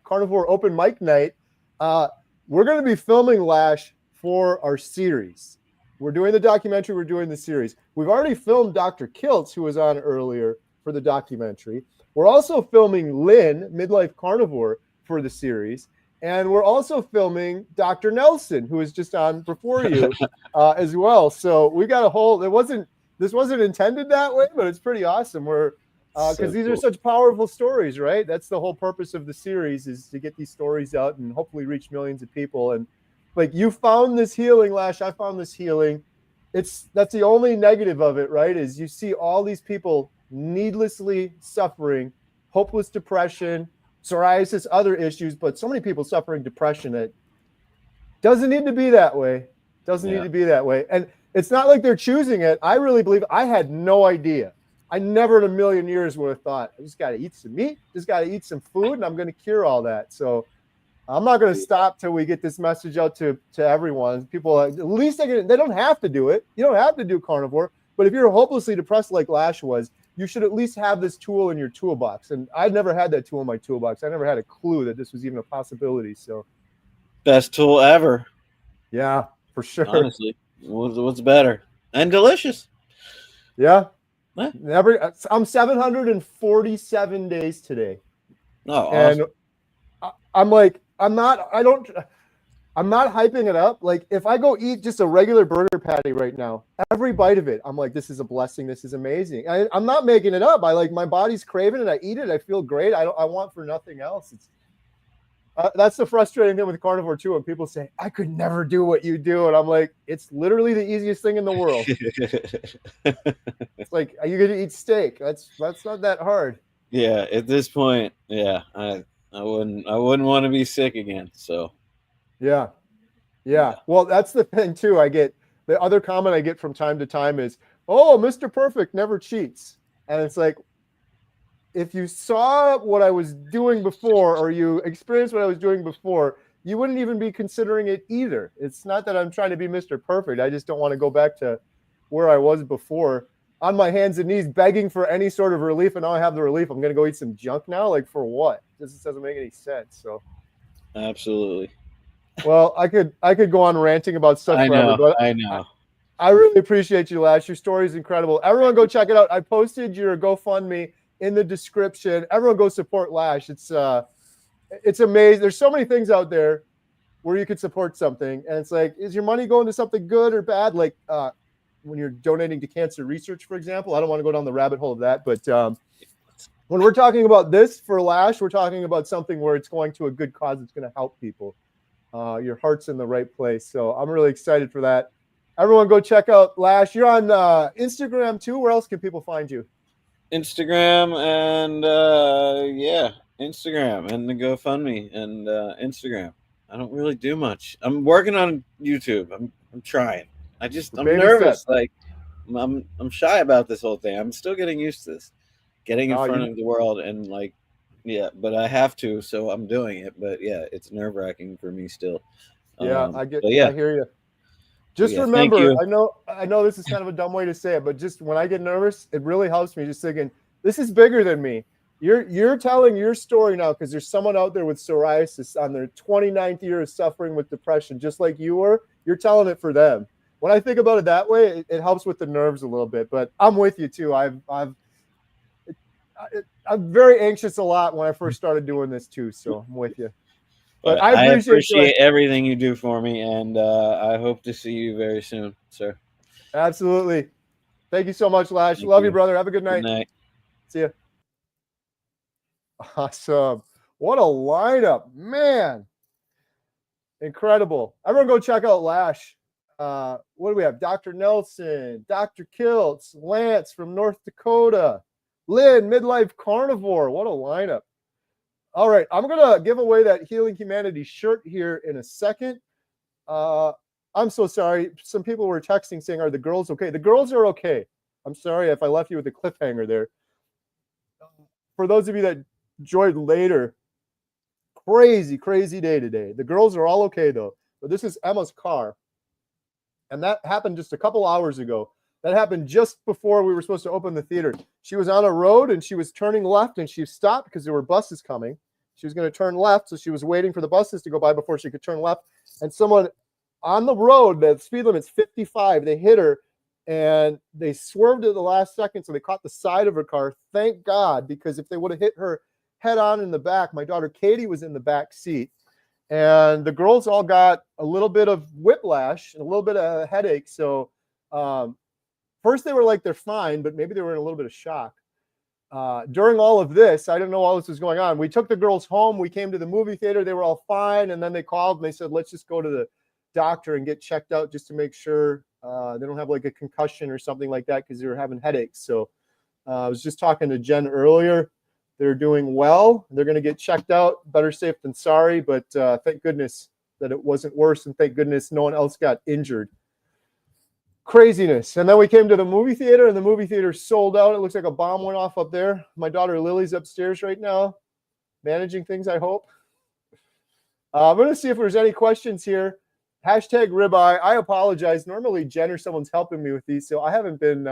carnivore open mic night. We're going to be filming Lash for our series. We're doing the documentary. We're doing the series. We've already filmed Dr. Kiltz, who was on earlier for the documentary. We're also filming Lynn, Midlife Carnivore, for the series. And we're also filming Dr. Nelson, who was just on before you as well. So we got a whole, this wasn't intended that way, but it's pretty awesome. Because these are such powerful stories, right? That's the whole purpose of the series, is to get these stories out and hopefully reach millions of people. And like, you found this healing, Lash. I found this healing. That's the only negative of it, right? Is you see all these people needlessly suffering, hopeless depression, psoriasis, other issues, but so many people suffering depression. It doesn't need to be that way. Need to be that way. And it's not like they're choosing it. I really believe, I had no idea. I never in a million years would have thought, I just got to eat some meat, just got to eat some food, and I'm going to cure all that. So I'm not going to stop till we get this message out to everyone. People, at least they don't have to do it. You don't have to do carnivore. But if you're hopelessly depressed like Lash was, you should at least have this tool in your toolbox. And I never had that tool in my toolbox. I never had a clue that this was even a possibility. So, best tool ever. Yeah, for sure. Honestly, what's better? And delicious. Yeah. I'm 747 days today. Oh, awesome. And I'm like, I'm not hyping it up. Like, if I go eat just a regular burger patty right now, every bite of it, I'm like, this is a blessing. This is amazing. I'm not making it up. My body's craving it. I eat it. I feel great. I want for nothing else. That's the frustrating thing with carnivore too. When people say, I could never do what you do. And I'm like, it's literally the easiest thing in the world. It's like, are you going to eat steak? That's not that hard. Yeah. At this point. Yeah. I wouldn't want to be sick again. So. Yeah. Well, that's the thing too. The other comment I get from time to time is, oh, Mr. Perfect never cheats. And it's like, if you saw what I was doing before, or you experienced what I was doing before, you wouldn't even be considering it either. It's not that I'm trying to be Mr. Perfect. I just don't want to go back to where I was before, on my hands and knees, begging for any sort of relief. And now I have the relief. I'm going to go eat some junk now. Like, for what? This doesn't make any sense. So, absolutely. Well, I could go on ranting about stuff forever, but I know. I really appreciate you, Lash. Your story is incredible. Everyone go check it out. I posted your GoFundMe in the description. Everyone go support Lash. It's amazing. There's so many things out there where you could support something, and it's like, is your money going to something good or bad? Like when you're donating to cancer research, for example. I don't want to go down the rabbit hole of that, but when we're talking about this for Lash, we're talking about something where it's going to a good cause. It's going to help people. Your heart's in the right place. So I'm really excited for that. Everyone go check out Lash. You're on Instagram too. Where else can people find you? Instagram and Instagram and the GoFundMe and Instagram. I don't really do much. I'm working on YouTube. I'm trying. I'm nervous. Like, I'm shy about this whole thing. I'm still getting used to this, getting in front of the world, and like, yeah, but I have to, so I'm doing it. But yeah, it's nerve-wracking for me still. Yeah, I hear you. Just remember, I know this is kind of a dumb way to say it, but just when I get nervous, it really helps me just thinking, this is bigger than me. You're telling your story now because there's someone out there with psoriasis on their 29th year of suffering with depression, just like you were. You're telling it for them. When I think about it that way, it helps with the nerves a little bit. But I'm with you too. I'm very anxious a lot when I first started doing this too. So I'm with you. But I appreciate everything you do for me, and I hope to see you very soon, sir. Absolutely. Thank you so much, Lash. Love you, brother. Have a good night. Good night. See you. Awesome. What a lineup, man. Incredible. Everyone go check out Lash. What do we have? Dr. Nelson, Dr. Kiltz, Lance from North Dakota, Lynn, Midlife Carnivore. What a lineup. All right, I'm going to give away that Healing Humanity shirt here in a second. I'm so sorry. Some people were texting saying, are the girls okay? The girls are okay. I'm sorry if I left you with a cliffhanger there. For those of you that joined later, crazy day today. The girls are all okay, though. But this is Emma's car. And that happened just a couple hours ago. That happened just before we were supposed to open the theater. She was on a road and she was turning left and she stopped because there were buses coming. She was going to turn left, so she was waiting for the buses to go by before she could turn left. And someone on the road, the speed limit's 55, they hit her and they swerved at the last second, so they caught the side of her car. Thank God, because if they would have hit her head on in the back, my daughter Katie was in the back seat. And the girls all got a little bit of whiplash and a little bit of headache. So first they were like, they're fine, but maybe they were in a little bit of shock. During all of this, I didn't know all this was going on. We took the girls home. We came to the movie theater. They were all fine. And then they called and they said, let's just go to the doctor and get checked out just to make sure they don't have like a concussion or something like that because they were having headaches. So I was just talking to Jen earlier. They're doing well. They're going to get checked out. Better safe than sorry. But thank goodness that it wasn't worse. And thank goodness no one else got injured. Craziness. And then we came to the movie theater and the movie theater sold out. It looks like a bomb went off up there. My daughter Lily's upstairs right now, managing things, I hope. I'm going to see if there's any questions here. Hashtag ribeye. I apologize. Normally Jen or someone's helping me with these, so I haven't been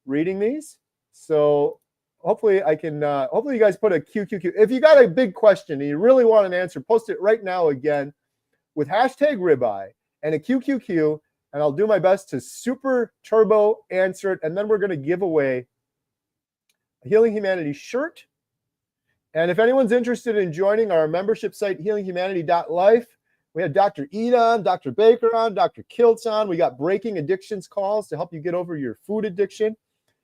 reading these. So hopefully I can, hopefully you guys put a QQQ. If you got a big question and you really want an answer, post it right now again with hashtag ribeye and a QQQ, and I'll do my best to super turbo answer it. And then we're going to give away a Healing Humanity shirt. And if anyone's interested in joining our membership site, healinghumanity.life, we had Dr. Eda on, Dr. Baker on, Dr. Kiltz on. We got breaking addictions calls to help you get over your food addiction.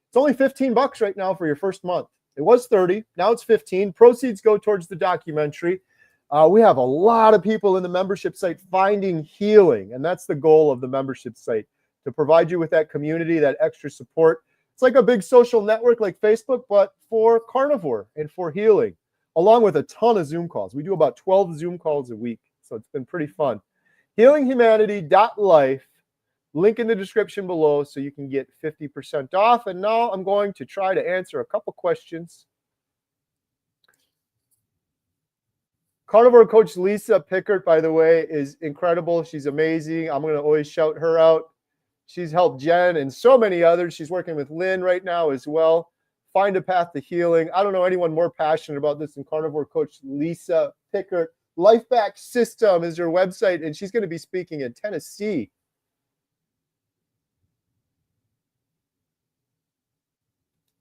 It's only $15 right now for your first month. It was 30. Now it's 15. Proceeds go towards the documentary. We have a lot of people in the membership site finding healing, and that's the goal of the membership site, to provide you with that community, that extra support. It's like a big social network like Facebook, but for carnivore and for healing, along with a ton of Zoom calls. We do about 12 Zoom calls a week, so it's been pretty fun. Healinghumanity.life, link in the description below so you can get 50% off. And now I'm going to try to answer a couple questions. Carnivore coach Lisa Pickert, by the way, is incredible. She's amazing. I'm going to always shout her out. She's helped Jen and so many others. She's working with Lynn right now as well. Find a path to healing. I don't know anyone more passionate about this than carnivore coach Lisa Pickert. Life Back System is her website, and she's going to be speaking in Tennessee.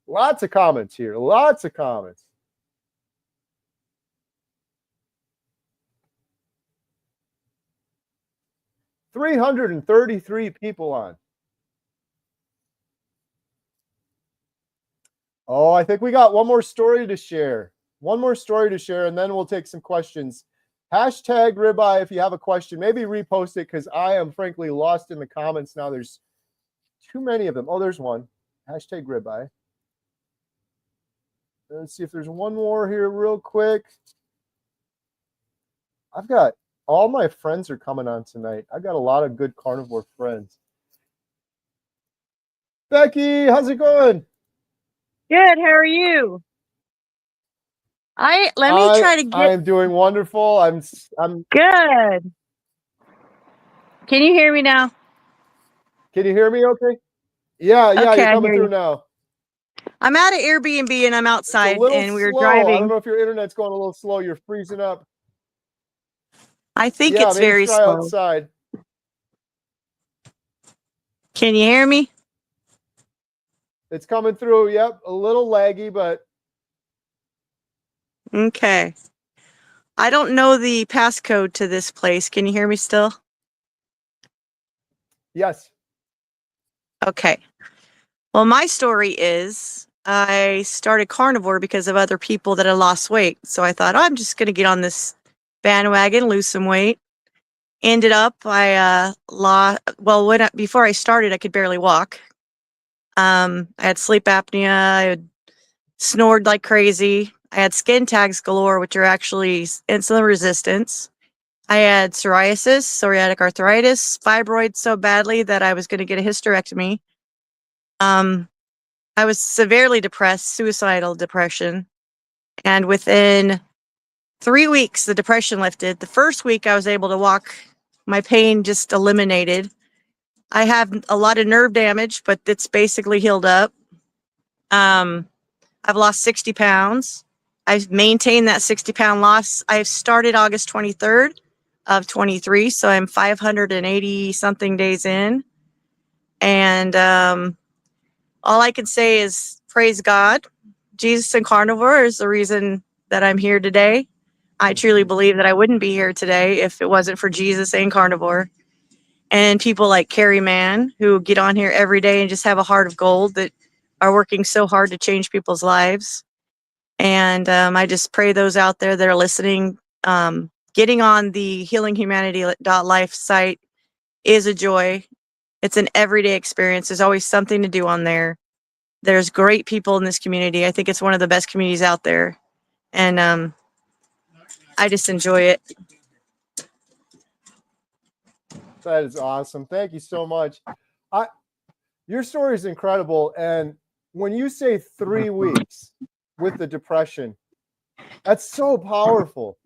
Lots of comments here. Lots of comments. $333 people on. Oh, I think we got one more story to share. One more story to share, and then we'll take some questions. Hashtag ribeye if you have a question. Maybe repost it because I am frankly lost in the comments now. There's too many of them. Oh, there's one. Hashtag ribeye. Let's see if there's one more here real quick. I've got all my friends are coming on tonight. I got a lot of good carnivore friends. Becky, how's it going? Good. How are you? Let me try to get. I'm doing wonderful. I'm Good. Can you hear me now? Can you hear me okay? Yeah, Okay, you're I coming hear through you. now. I'm at an Airbnb and I'm outside and we were slow. I don't driving. know if your internet's going a little slow. You're freezing up. I think Yeah, it's maybe very try slow. outside. Can you hear me? It's coming through. Yep, a little laggy, but Okay. I don't know the passcode to this place. Can you hear me still? yes. Okay. Well, my story is I started carnivore because of other people that had lost weight. So I thought, oh, I'm just going to get on this bandwagon, lose some weight. ended up, before I started, I could barely walk. I had sleep apnea. I had snored like crazy. I had skin tags galore, which are actually insulin resistance. I had psoriasis, psoriatic arthritis, fibroids so badly that I was going to get a hysterectomy. I was severely depressed, suicidal depression. And within 3 weeks, the depression lifted. The first week I was able to walk. My pain just eliminated. I have a lot of nerve damage, but it's basically healed up. I've lost 60 pounds. I've maintained that 60-pound loss. I've started August 23rd of 23, so I'm 580 something days in. And all I can say is praise God. Jesus and Carnivore is the reason that I'm here today. I truly believe that I wouldn't be here today if it wasn't for Jesus and Carnivore. And people like Carrie Mann, who get on here every day and just have a heart of gold, that are working so hard to change people's lives. And I just pray those out there that are listening, getting on the healinghumanity.life site is a joy. It's an everyday experience. There's always something to do on there. There's great people in this community. I think it's one of the best communities out there. And I just enjoy it. That is awesome. Thank you so much. Your story is incredible. And when you say 3 weeks with the depression, that's so powerful.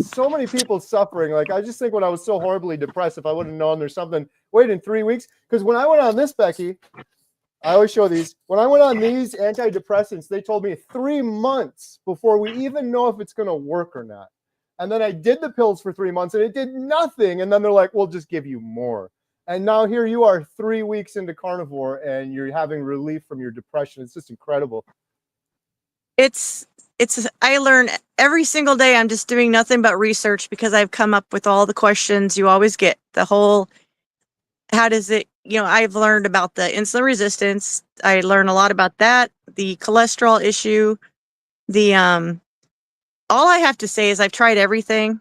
So many people suffering. Like, I just think when I was so horribly depressed, if I would have known there's something, wait, in 3 weeks, because when I went on this, Becky, I always show these. When I went on these antidepressants, they told me 3 months before we even know if it's going to work or not. And then I did the pills for 3 months and it did nothing. And then they're like, we'll just give you more. And now here you are 3 weeks into Carnivore and you're having relief from your depression. It's just incredible. I learn every single day. I'm just doing nothing but research because I've come up with all the questions you always get. The whole, how does it, I've learned about the insulin resistance. I learned a lot about that, the cholesterol issue, all I have to say is I've tried everything.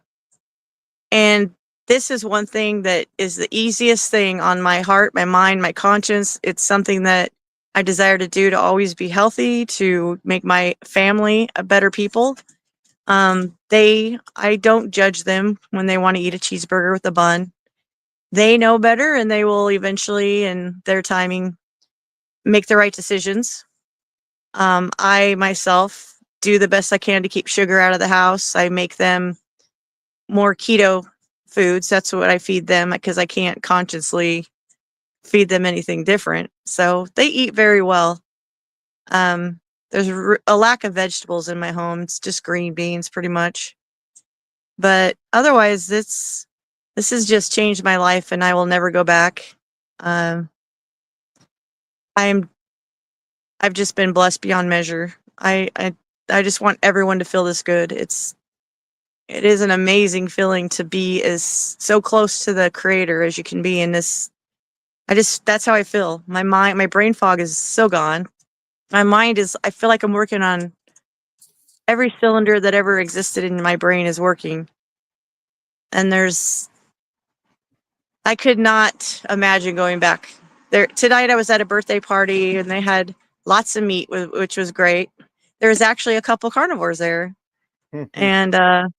And this is one thing that is the easiest thing on my heart, my mind, my conscience. It's something that I desire to do, to always be healthy, to make my family a better people. I don't judge them when they want to eat a cheeseburger with a bun. They know better and they will eventually, in their timing, make the right decisions. I myself do the best I can to keep sugar out of the house. I make them more keto foods. That's what I feed them because I can't consciously feed them anything different. So they eat very well. There's a lack of vegetables in my home. It's just green beans pretty much. But otherwise, this has just changed my life and I will never go back. I've just been blessed beyond measure. I just want everyone to feel this good. It is an amazing feeling to be so close to the creator as you can be in this. That's how I feel. My brain fog is so gone. My mind I feel like I'm working on every cylinder that ever existed in my brain is working. And I could not imagine going back there. Tonight I was at a birthday party and they had lots of meat, which was great. There was actually a couple carnivores there. And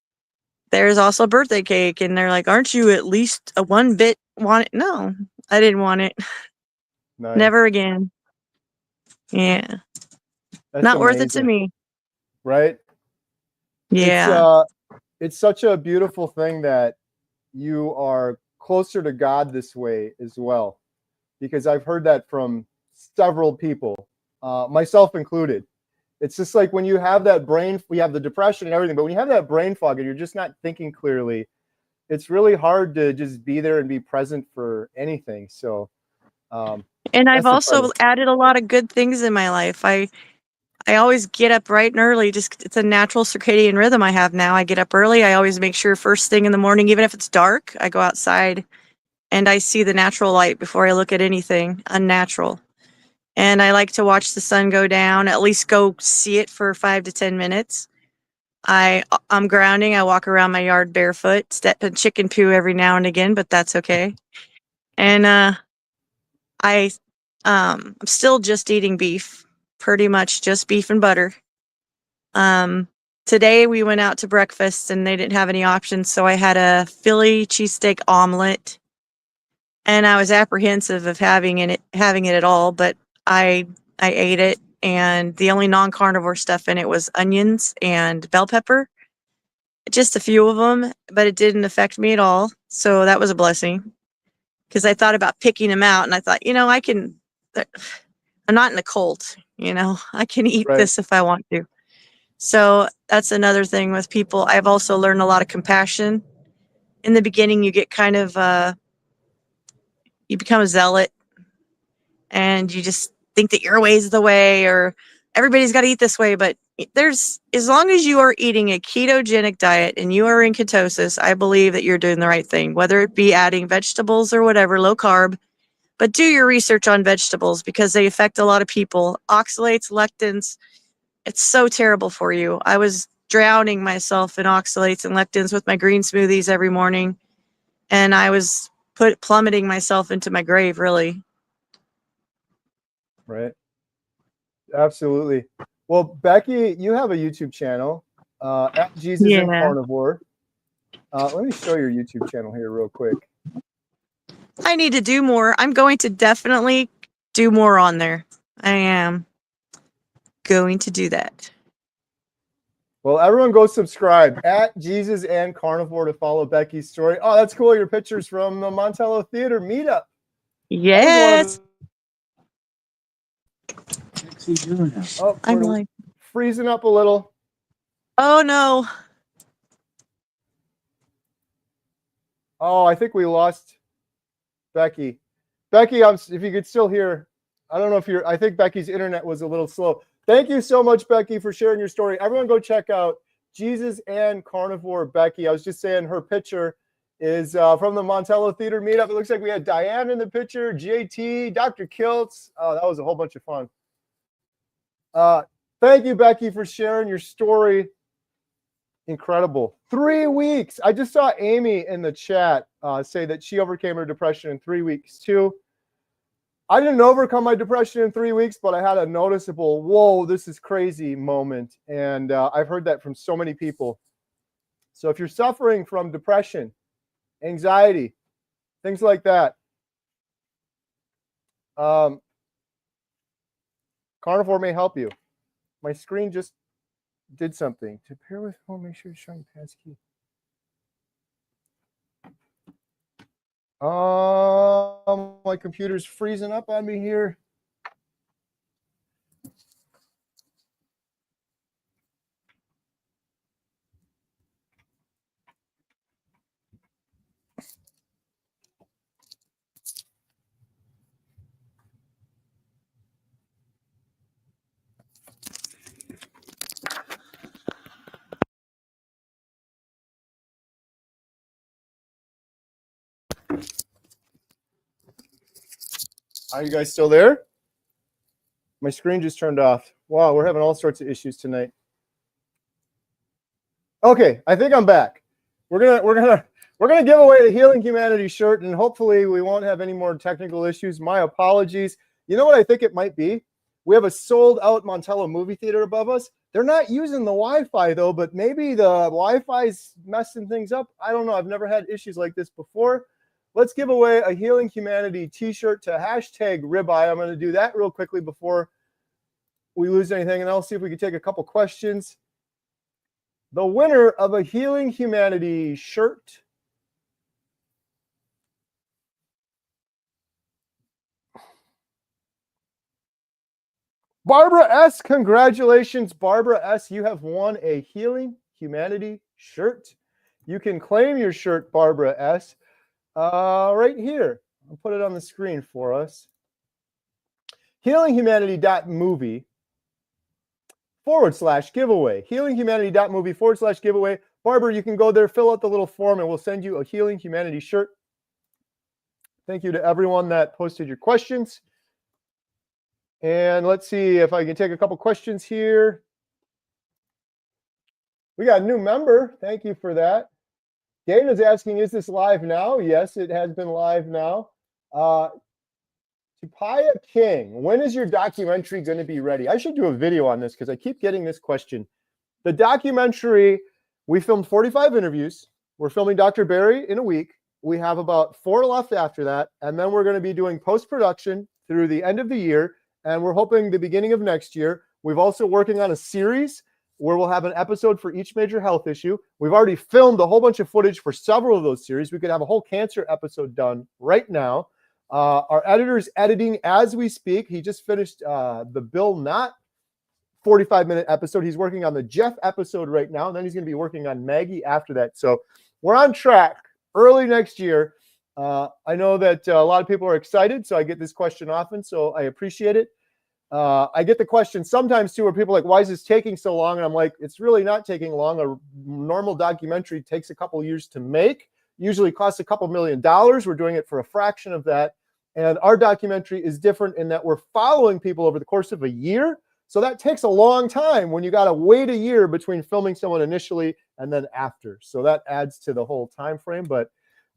there's also birthday cake. And they're like, aren't you at least a one bit want it? No, I didn't want it. Nice. Never again. Yeah. That's not worth it amazing. to me. Right? Yeah. It's such a beautiful thing that you are closer to God this way as well, because I've heard that from several people, myself included. It's just like when you have that we have the depression and everything, but when you have that brain fog and you're just not thinking clearly, it's really hard to just be there and be present for anything. So, and I've also added a lot of good things in my life. I always get up bright and early. It's a natural circadian rhythm I have now. I get up early. I always make sure first thing in the morning, even if it's dark, I go outside and I see the natural light before I look at anything unnatural. And I like to watch the sun go down, at least go see it for 5 to 10 minutes. I'm grounding. I walk around my yard barefoot, step in chicken poo every now and again, but that's okay. And I'm still just eating beef, pretty much just beef and butter. Today we went out to breakfast and they didn't have any options, so I had a Philly cheesesteak omelet, and I was apprehensive of having it at all, but I ate it, and the only non-carnivore stuff in it was onions and bell pepper, just a few of them, but it didn't affect me at all, so that was a blessing. Because I thought about picking them out, and I thought, I'm not in a cult, I can eat Right. this if I want to. So that's another thing with people. I've also learned a lot of compassion. In the beginning, you get kind of, you become a zealot, and you just think that your way is the way, or everybody's got to eat this way. But as long as you are eating a ketogenic diet and you are in ketosis, I believe that you're doing the right thing, whether it be adding vegetables or whatever, low carb. But do your research on vegetables because they affect a lot of people. Oxalates, lectins, it's so terrible for you. I was drowning myself in oxalates and lectins with my green smoothies every morning, and I was plummeting myself into my grave, really. Right. Absolutely. Well, Becky, you have a YouTube channel, at Jesus and Carnivore. Let me show your YouTube channel here real quick. I need to do more. I'm going to definitely do more on there. I am going to do that. Well, everyone go subscribe at Jesus and Carnivore to follow Becky's story. Oh, that's cool. Your pictures from the Montello Theater meetup. Yes. Oh, I'm we're like, freezing up a little. oh no. Oh, I think we lost Becky. Becky, if you could still hear, I don't know if I think Becky's internet was a little slow. Thank you so much, Becky, for sharing your story. Everyone go check out Jesus and Carnivore Becky. I was just saying her picture is from the Montello Theater meetup. It looks like we had Diane in the picture, JT, Dr. Kiltz. Oh, that was a whole bunch of fun. Thank you, Becky, for sharing your story. Incredible. 3 weeks. I just saw Amy in the chat say that she overcame her depression in 3 weeks too. I didn't overcome my depression in 3 weeks, but I had a noticeable, whoa, this is crazy moment. And I've heard that from so many people. So if you're suffering from depression, anxiety, things like that, Carnivore may help you. My screen just did something. To pair with home, make sure you're showing passkey. My computer's freezing up on me here. Are you guys still there? My screen just turned off. Wow, we're having all sorts of issues tonight. Okay, I think I'm back. We're gonna give away the Healing Humanity shirt, and hopefully we won't have any more technical issues. My apologies. You know what I think it might be? We have a sold out Montello movie theater above us. They're not using the Wi-Fi though, but maybe the Wi-Fi's messing things up. I don't know. I've never had issues like this before. Let's give away a Healing Humanity t-shirt to hashtag ribeye. I'm going to do that real quickly before we lose anything, and I'll see if we can take a couple questions. The winner of a Healing Humanity shirt Barbara S. Congratulations, Barbara S. You have won a Healing Humanity shirt. You can claim your shirt, Barbara S. Right here. I'll put it on the screen for us. HealingHumanity.movie/giveaway. HealingHumanity.movie/giveaway. Barbara, you can go there, fill out the little form, and we'll send you a Healing Humanity shirt. Thank you to everyone that posted your questions. And let's see if I can take a couple questions here. We got a new member. Thank you for that. Dana's asking, is this live now? Yes, it has been live now. Tupaya King, when is your documentary going to be ready? I should do a video on this because I keep getting this question. The documentary, we filmed 45 interviews. We're filming Dr. Barry in a week. We have about 4 left after that. And then we're going to be doing post-production through the end of the year. And we're hoping the beginning of next year. We've also working on a series where we'll have an episode for each major health issue. We've already filmed a whole bunch of footage for several of those series. We could have a whole cancer episode done right now. Our editor's editing as we speak. He just finished the Bill Knott 45-minute episode. He's working on the Jeff episode right now, and then he's going to be working on Maggie after that. So we're on track early next year. I know that a lot of people are excited, so I get this question often, so I appreciate it. I get the question sometimes too where people are like, why is this taking so long? And I'm like, it's really not taking long. A normal documentary takes a couple years to make. Usually costs a couple $1 million. We're doing it for a fraction of that. And our documentary is different in that we're following people over the course of a year. So that takes a long time when you got to wait a year between filming someone initially and then after. So that adds to the whole time frame. But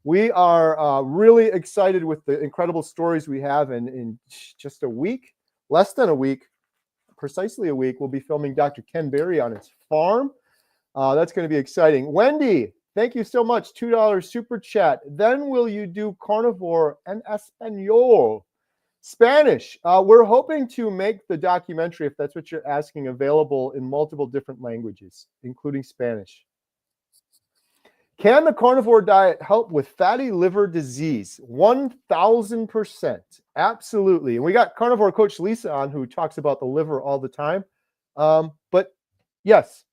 we are really excited with the incredible stories we have. And in just a week, less than a week, precisely a week, we'll be filming Dr. Ken Berry on his farm. That's going to be exciting. Wendy, thank you so much. $2 super chat. Then will you do Carnivore en Español? Spanish. We're hoping to make the documentary, if that's what you're asking, available in multiple different languages, including Spanish. Can the carnivore diet help with fatty liver disease? 1,000%. Absolutely. And we got carnivore coach Lisa on who talks about the liver all the time. But yes,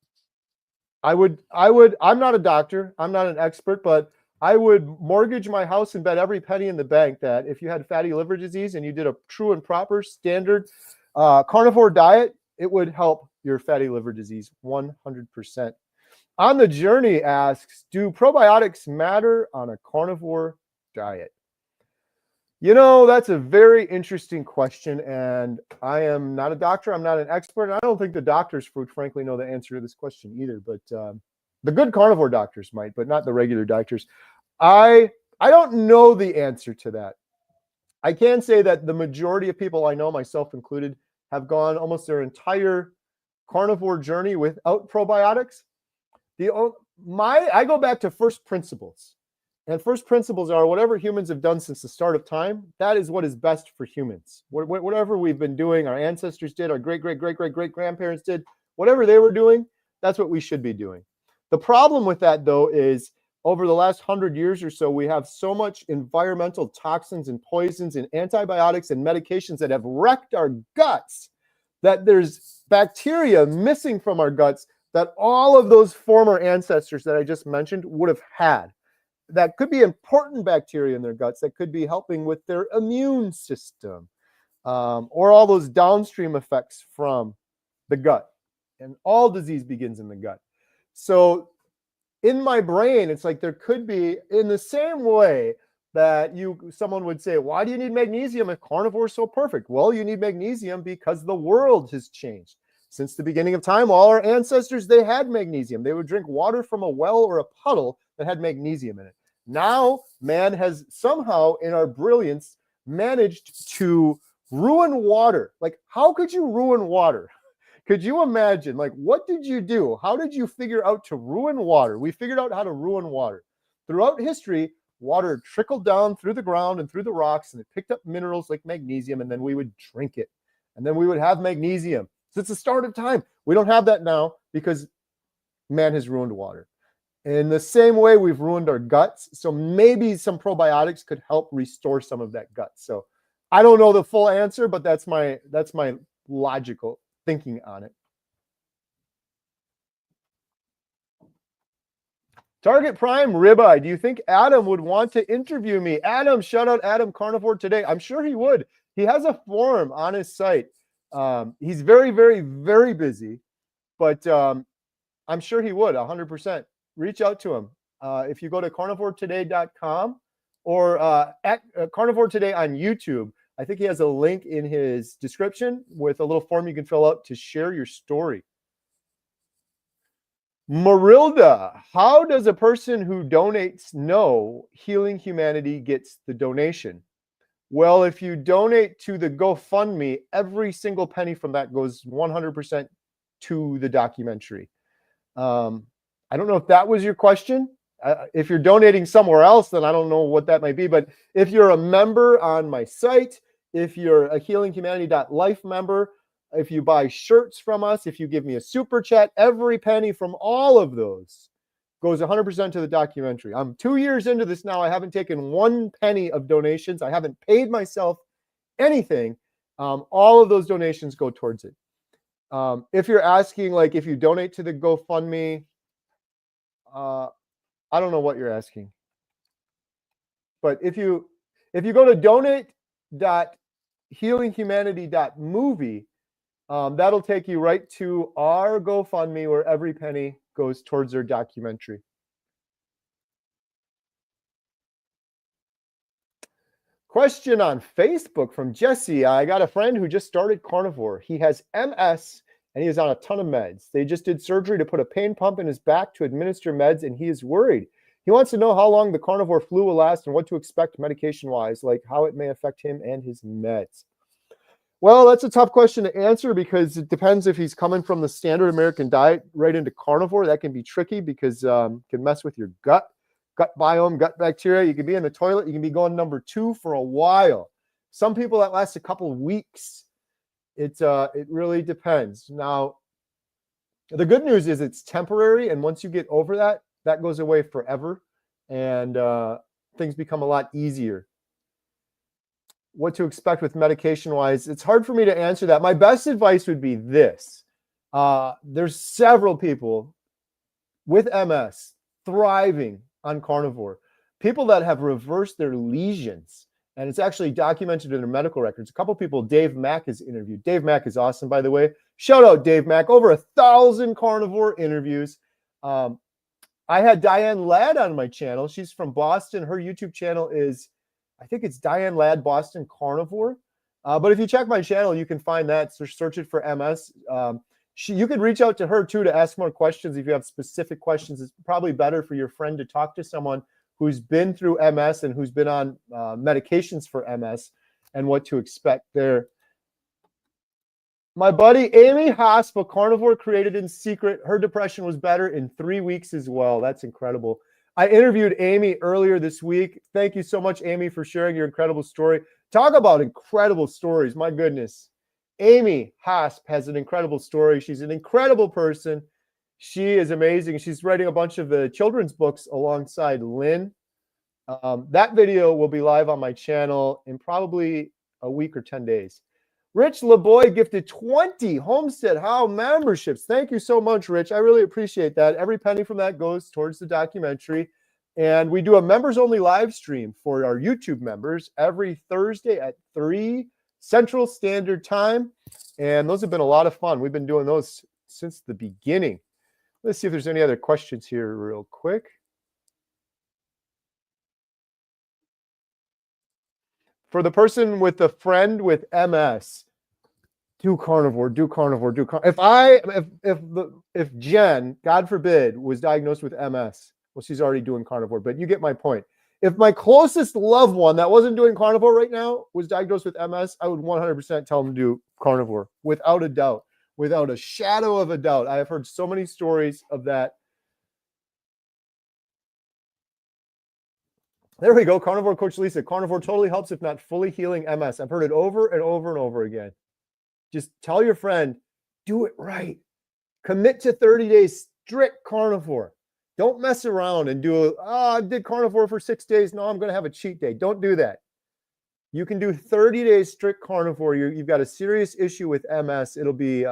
I'm not a doctor. I'm not an expert, but I would mortgage my house and bet every penny in the bank that if you had fatty liver disease and you did a true and proper standard carnivore diet, it would help your fatty liver disease 100%. On the Journey asks, do probiotics matter on a carnivore diet? You know, that's a very interesting question, and I am not a doctor. I'm not an expert, and I don't think the doctors, frankly, know the answer to this question either, but the good carnivore doctors might, but not the regular doctors. I don't know the answer to that. I can say that the majority of people I know, myself included, have gone almost their entire carnivore journey without probiotics. I go back to first principles. And first principles are whatever humans have done since the start of time, that is what is best for humans. Whatever we've been doing, our ancestors did, our great-great-great-great-great-grandparents did, whatever they were doing, that's what we should be doing. The problem with that, though, is over the last 100 years or so, we have so much environmental toxins and poisons and antibiotics and medications that have wrecked our guts that there's bacteria missing from our guts that all of those former ancestors that I just mentioned would have had. That could be important bacteria in their guts that could be helping with their immune system, or all those downstream effects from the gut. And all disease begins in the gut. So in my brain, it's like there could be, in the same way that someone would say, why do you need magnesium if carnivore is so perfect? Well, you need magnesium because the world has changed. Since the beginning of time, all our ancestors, they had magnesium. They would drink water from a well or a puddle that had magnesium in it. Now, man has somehow, in our brilliance, managed to ruin water. Like, how could you ruin water? Could you imagine? Like, what did you do? How did you figure out to ruin water? We figured out how to ruin water. Throughout history, water trickled down through the ground and through the rocks, and it picked up minerals like magnesium, and then we would drink it. And then we would have magnesium. Since the start of time. We don't have that now because man has ruined water. In the same way, we've ruined our guts. So maybe some probiotics could help restore some of that gut. So I don't know the full answer, but that's my logical thinking on it. Target Prime Ribeye. Do you think Adam would want to interview me? Adam, shout out Adam Carnivore Today. I'm sure he would. He has a forum on his site. He's very, very, very busy, but I'm sure he would 100%. Reach out to him. If you go to carnivoretoday.com or at Carnivore Today on YouTube, I think he has a link in his description with a little form you can fill out to share your story. Marilda, how does a person who donates know Healing Humanity gets the donation? Well, if you donate to the GoFundMe, every single penny from that goes 100% to the documentary. I don't know if that was your question. If you're donating somewhere else, then I don't know what that might be. But if you're a member on my site, if you're a healinghumanity.life member, if you buy shirts from us, if you give me a super chat, every penny from all of those goes 100% to the documentary. I'm 2 years into this now. I haven't taken 1 penny of donations. I haven't paid myself anything. All of those donations go towards it. If you're asking, like, if you donate to the GoFundMe, I don't know what you're asking. But if you go to donate.healinghumanity.movie, that'll take you right to our GoFundMe where every penny goes towards their documentary. Question on Facebook from Jesse. I got a friend who just started carnivore. He has MS and he is on a ton of meds. They just did surgery to put a pain pump in his back to administer meds, and he is worried. He wants to know how long the carnivore flu will last and what to expect medication-wise, like how it may affect him and his meds. Well, that's a tough question to answer because it depends if he's coming from the standard American diet right into carnivore. That can be tricky because it can mess with your gut biome, gut bacteria. You can be in the toilet. You can be going number 2 for a while. Some people that lasts a couple of weeks. It really depends. Now, the good news is it's temporary, and once you get over that, that goes away forever, and things become a lot easier. What to expect with medication-wise? It's hard for me to answer that. My best advice would be this. There's several people with MS thriving on carnivore. People that have reversed their lesions, and it's actually documented in their medical records. A couple people Dave Mack has interviewed. Dave Mack is awesome, by the way. Shout out Dave Mack. Over 1,000 carnivore interviews. I had Diane Ladd on my channel. She's from Boston. Her YouTube channel is, I think it's Diane Ladd Boston Carnivore. But if you check my channel, you can find that. So search it for MS. You could reach out to her too to ask more questions if you have specific questions. It's probably better for your friend to talk to someone who's been through MS and who's been on medications for MS and what to expect there. My buddy Amy Haspel, carnivore created in secret. Her depression was better in 3 weeks as well. That's incredible. I interviewed Amy earlier this week. Thank you so much, Amy, for sharing your incredible story. Talk about incredible stories. My goodness. Amy Hasp has an incredible story. She's an incredible person. She is amazing. She's writing a bunch of the children's books alongside Lynn. That video will be live on my channel in probably a week or 10 days. Rich LeBoy gifted 20 HomesteadHow memberships. Thank you so much, Rich. I really appreciate that. Every penny from that goes towards the documentary. And we do a members-only live stream for our YouTube members every Thursday at 3 Central Standard Time. And those have been a lot of fun. We've been doing those since the beginning. Let's see if there's any other questions here real quick. For the person with a friend with MS, do carnivore, do carnivore, do carnivore. If Jen, God forbid, was diagnosed with MS, well, she's already doing carnivore, but you get my point. If my closest loved one that wasn't doing carnivore right now was diagnosed with MS, I would 100% tell them to do carnivore without a doubt. Without a shadow of a doubt. I have heard so many stories of that. There we go. Carnivore Coach Lisa. Carnivore totally helps, if not fully healing MS. I've heard it over and over and over again. Just tell your friend, do it right. Commit to 30 days strict carnivore. Don't mess around and do, I did carnivore for 6 days. No, I'm going to have a cheat day. Don't do that. You can do 30 days strict carnivore. You've got a serious issue with MS. It'll be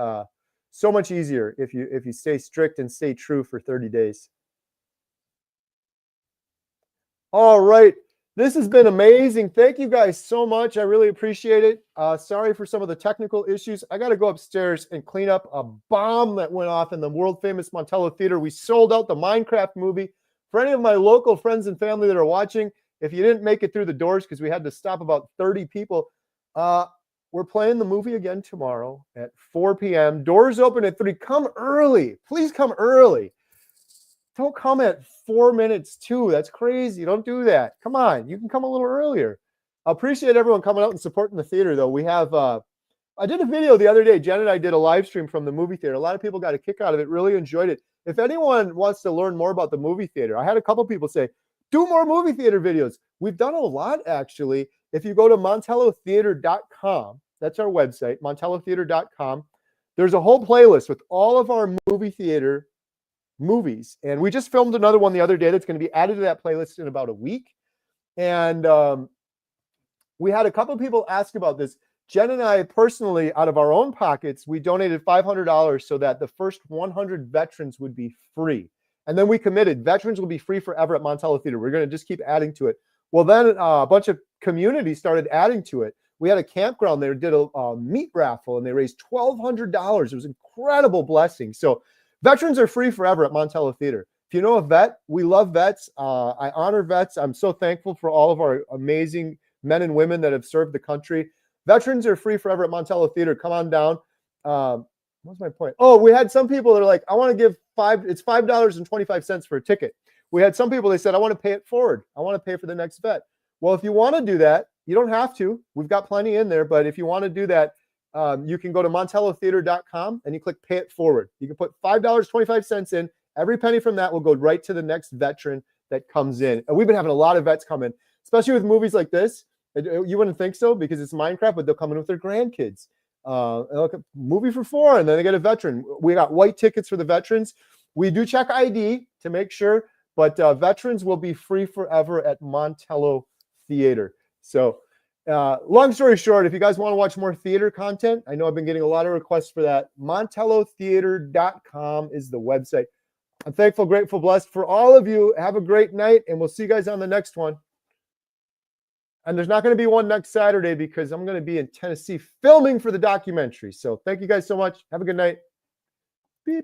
so much easier if you stay strict and stay true for 30 days. All right. This has been amazing. Thank you guys so much. I really appreciate it. Sorry for some of the technical issues. I got to go upstairs and clean up a bomb that went off in the world famous Montello Theater. We sold out the Minecraft movie. For any of my local friends and family that are watching, if you didn't make it through the doors because we had to stop about 30 people, we're playing the movie again tomorrow at 4 p.m. Doors open at 3. Come early. Please come early. don't come at 4 minutes too. That's crazy. Don't do that. Come on. You can come a little earlier. I appreciate everyone coming out and supporting the theater, though. We have, I did a video the other day. Jen and I did a live stream from the movie theater. A lot of people got a kick out of it, really enjoyed it. If anyone wants to learn more about the movie theater, I had a couple people say, do more movie theater videos. We've done a lot, actually. If you go to montellotheater.com, that's our website, montellotheater.com, there's a whole playlist with all of our movie theater movies. And we just filmed another one the other day that's going to be added to that playlist in about a week. And we had a couple of people ask about this. Jen and I personally, out of our own pockets, we donated $500 so that the first 100 veterans would be free. And then we committed, veterans will be free forever at Montello Theater. We're going to just keep adding to it. Well, then a bunch of communities started adding to it. We had a campground there, did a meat raffle, and they raised $1,200. It was an incredible blessing. So veterans are free forever at Montello Theater. If you know a vet, we love vets. I honor vets. I'm so thankful for all of our amazing men and women that have served the country. Veterans are free forever at Montello Theater. Come on down. What's my point? Oh, we had some people that are like, I want to give it's $5.25 for a ticket. We had some people, they said, I want to pay it forward. I want to pay for the next vet. Well, if you want to do that, you don't have to. We've got plenty in there. But if you want to do that, you can go to montellotheater.com and you click pay it forward. You can put $5.25 in. Every penny from that will go right to the next veteran that comes in. And we've been having a lot of vets come in, especially with movies like this. You wouldn't think so because it's Minecraft, but they'll come in with their grandkids. Look at movie for $4, and then they get a veteran. We got white tickets for the veterans. We do check ID to make sure, but veterans will be free forever at Montello Theater. So long story short, if you guys want to watch more theater content, I know I've been getting a lot of requests for that. montellotheater.com is the website. I'm thankful, grateful, blessed for all of you. Have a great night, and we'll see you guys on the next one. And there's not going to be one next Saturday because I'm going to be in Tennessee filming for the documentary. So thank you guys so much. Have a good night. Beep.